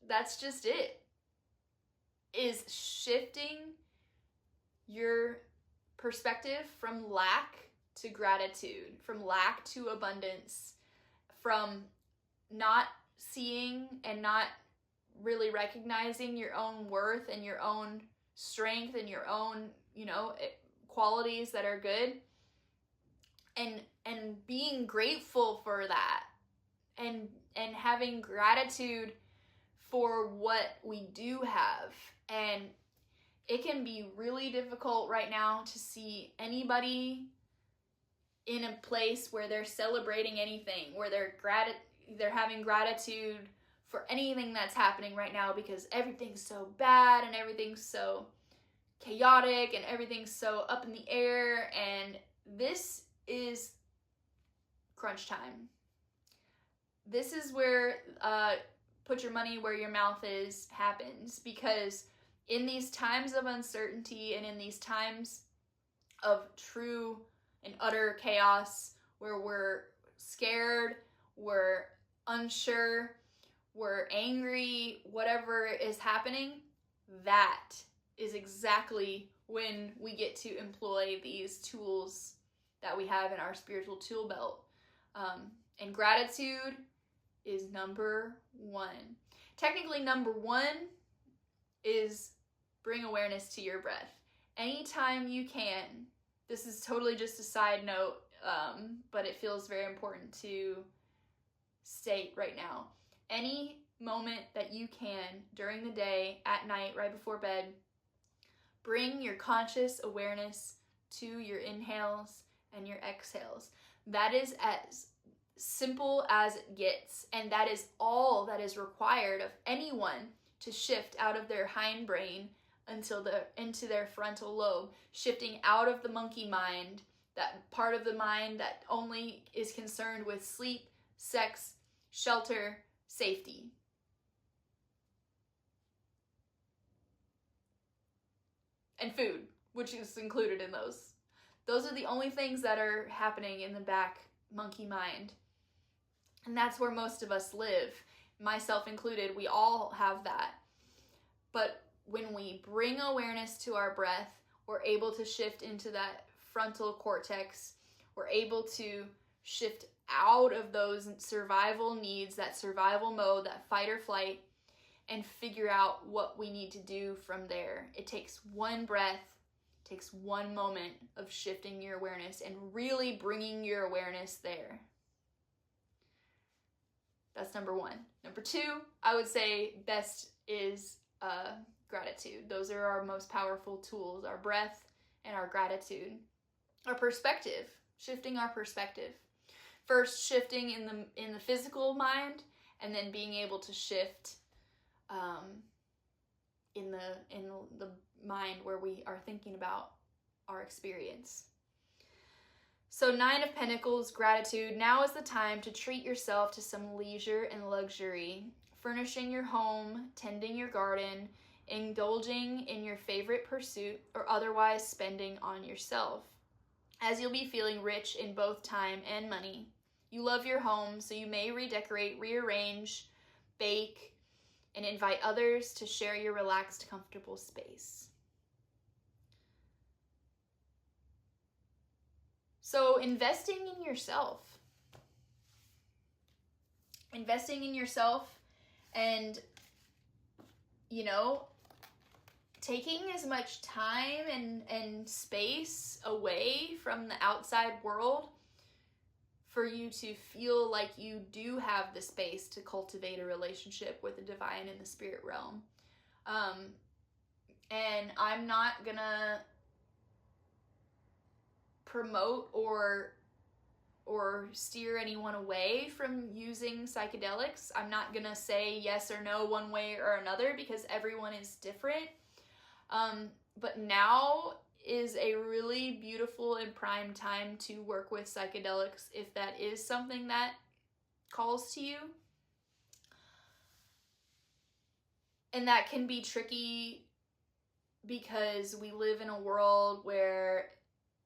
it. Is shifting your perspective from lack to gratitude, from lack to abundance, from not seeing and not really recognizing your own worth and your own strength and your own, qualities that are good, and being grateful for that, and having gratitude for what we do have. And it can be really difficult right now to see anybody in a place where they're celebrating anything, where they're having gratitude for anything that's happening right now, because everything's so bad and everything's so chaotic and everything's so up in the air. And this is crunch time. This is where put your money where your mouth is happens, because in these times of uncertainty and in these times of true and utter chaos, where we're scared, we're unsure, we're angry, whatever is happening, that is exactly when we get to employ these tools that we have in our spiritual tool belt. And gratitude is number one. Technically, number one is bring awareness to your breath. Anytime you can, this is totally just a side note, but it feels very important to state right now. Any moment that you can during the day, at night, right before bed, bring your conscious awareness to your inhales and your exhales. That is as simple as it gets, and that is all that is required of anyone to shift out of their hindbrain into their frontal lobe, shifting out of the monkey mind, that part of the mind that only is concerned with sleep, sex, shelter, safety. And food, which is included in those. Those are the only things that are happening in the back monkey mind. And that's where most of us live, myself included. We all have that. But when we bring awareness to our breath, we're able to shift into that frontal cortex. We're able to shift out of those survival needs, that survival mode, that fight or flight, and figure out what we need to do from there. It takes one breath, takes one moment of shifting your awareness and really bringing your awareness there. That's number one. Number two, I would say best is gratitude. Those are our most powerful tools, our breath and our gratitude. Our perspective, shifting our perspective. First, shifting in the physical mind, and then being able to shift in the mind where we are thinking about our experience. So 9 of Pentacles, gratitude. Now is the time to treat yourself to some leisure and luxury, furnishing your home, tending your garden, indulging in your favorite pursuit, or otherwise spending on yourself. as you'll be feeling rich in both time and money. You love your home, so you may redecorate, rearrange, bake, and invite others to share your relaxed, comfortable space. So investing in yourself. Investing in yourself and, you know, taking as much time and space away from the outside world for you to feel like you do have the space to cultivate a relationship with the divine in the spirit realm. And I'm not gonna promote or steer anyone away from using psychedelics. I'm not gonna say yes or no one way or another because everyone is different. But now is a really beautiful and prime time to work with psychedelics if that is something that calls to you. And that can be tricky because we live in a world where,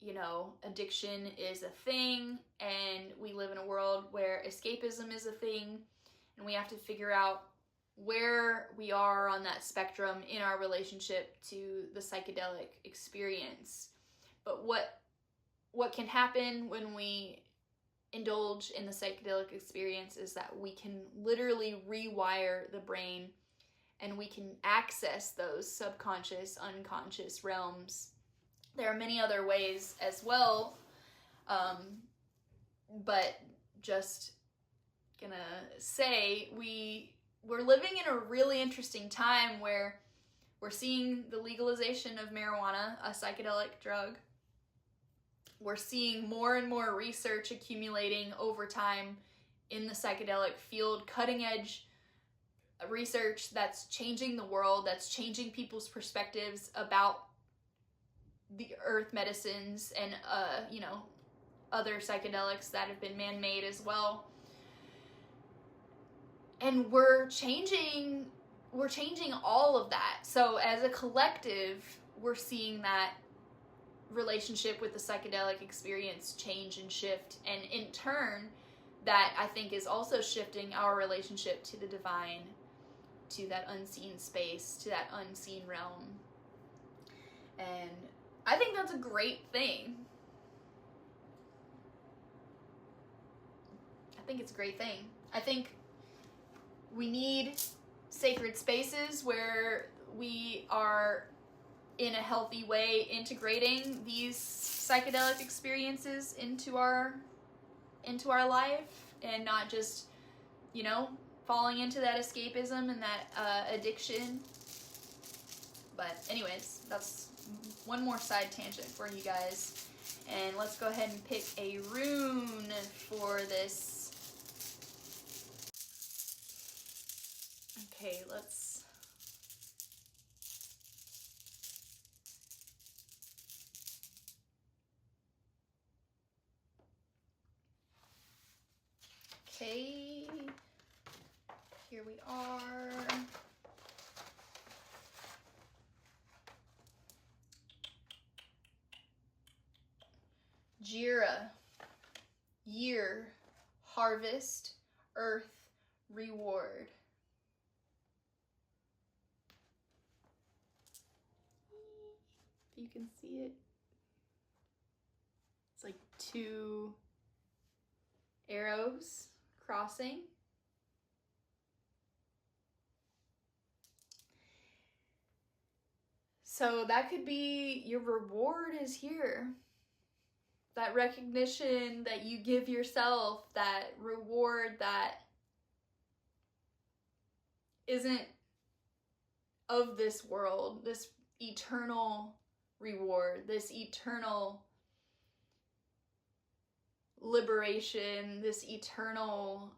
you know, addiction is a thing, and we live in a world where escapism is a thing, and we have to figure out where we are on that spectrum in our relationship to the psychedelic experience. But what can happen when we indulge in the psychedelic experience is that we can literally rewire the brain, and we can access those subconscious, unconscious realms. There are many other ways as well, but just gonna say we're living in a really interesting time where we're seeing the legalization of marijuana, a psychedelic drug. We're seeing more and more research accumulating over time in the psychedelic field, cutting edge research that's changing the world, that's changing people's perspectives about the earth medicines and, you know, other psychedelics that have been man-made as well. And we're changing all of that. So as a collective, we're seeing that relationship with the psychedelic experience change and shift. And in turn, that I think is also shifting our relationship to the divine, to that unseen space, to that unseen realm. And I think that's a great thing. I think it's a great thing. I think we need sacred spaces where we are in a healthy way integrating these psychedelic experiences into our life, and not just, you know, falling into that escapism and that addiction. But anyways, that's one more side tangent for you guys. And let's go ahead and pick a rune for this. Okay, let's... Okay, here we are. Jira, year, harvest, earth, reward. If you can see it, it's like two arrows crossing. So that could be your reward is here. That recognition that you give yourself, that reward that isn't of this world, this eternal reward, this eternal liberation, this eternal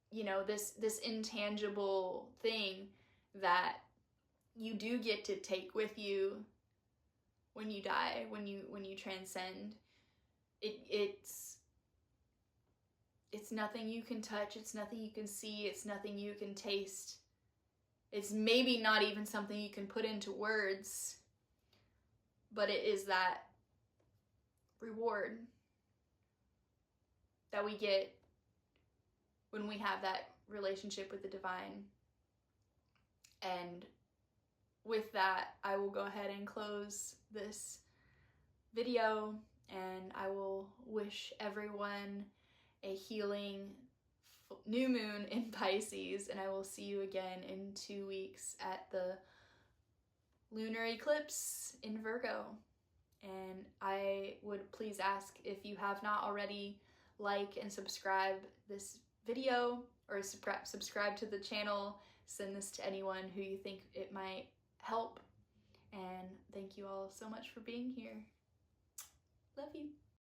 you know, this intangible thing that you do get to take with you when you die, when you transcend. It's nothing you can touch, it's nothing you can see, it's nothing you can taste. It's maybe not even something you can put into words, but it is that reward that we get when we have that relationship with the divine. And with that, I will go ahead and close this video, and I will wish everyone a healing new moon in Pisces, and I will see you again in 2 weeks at the lunar eclipse in Virgo. And I would please ask, if you have not already, like and subscribe this video, or subscribe to the channel. Send this to anyone who you think it might help. And thank you all so much for being here. Love you.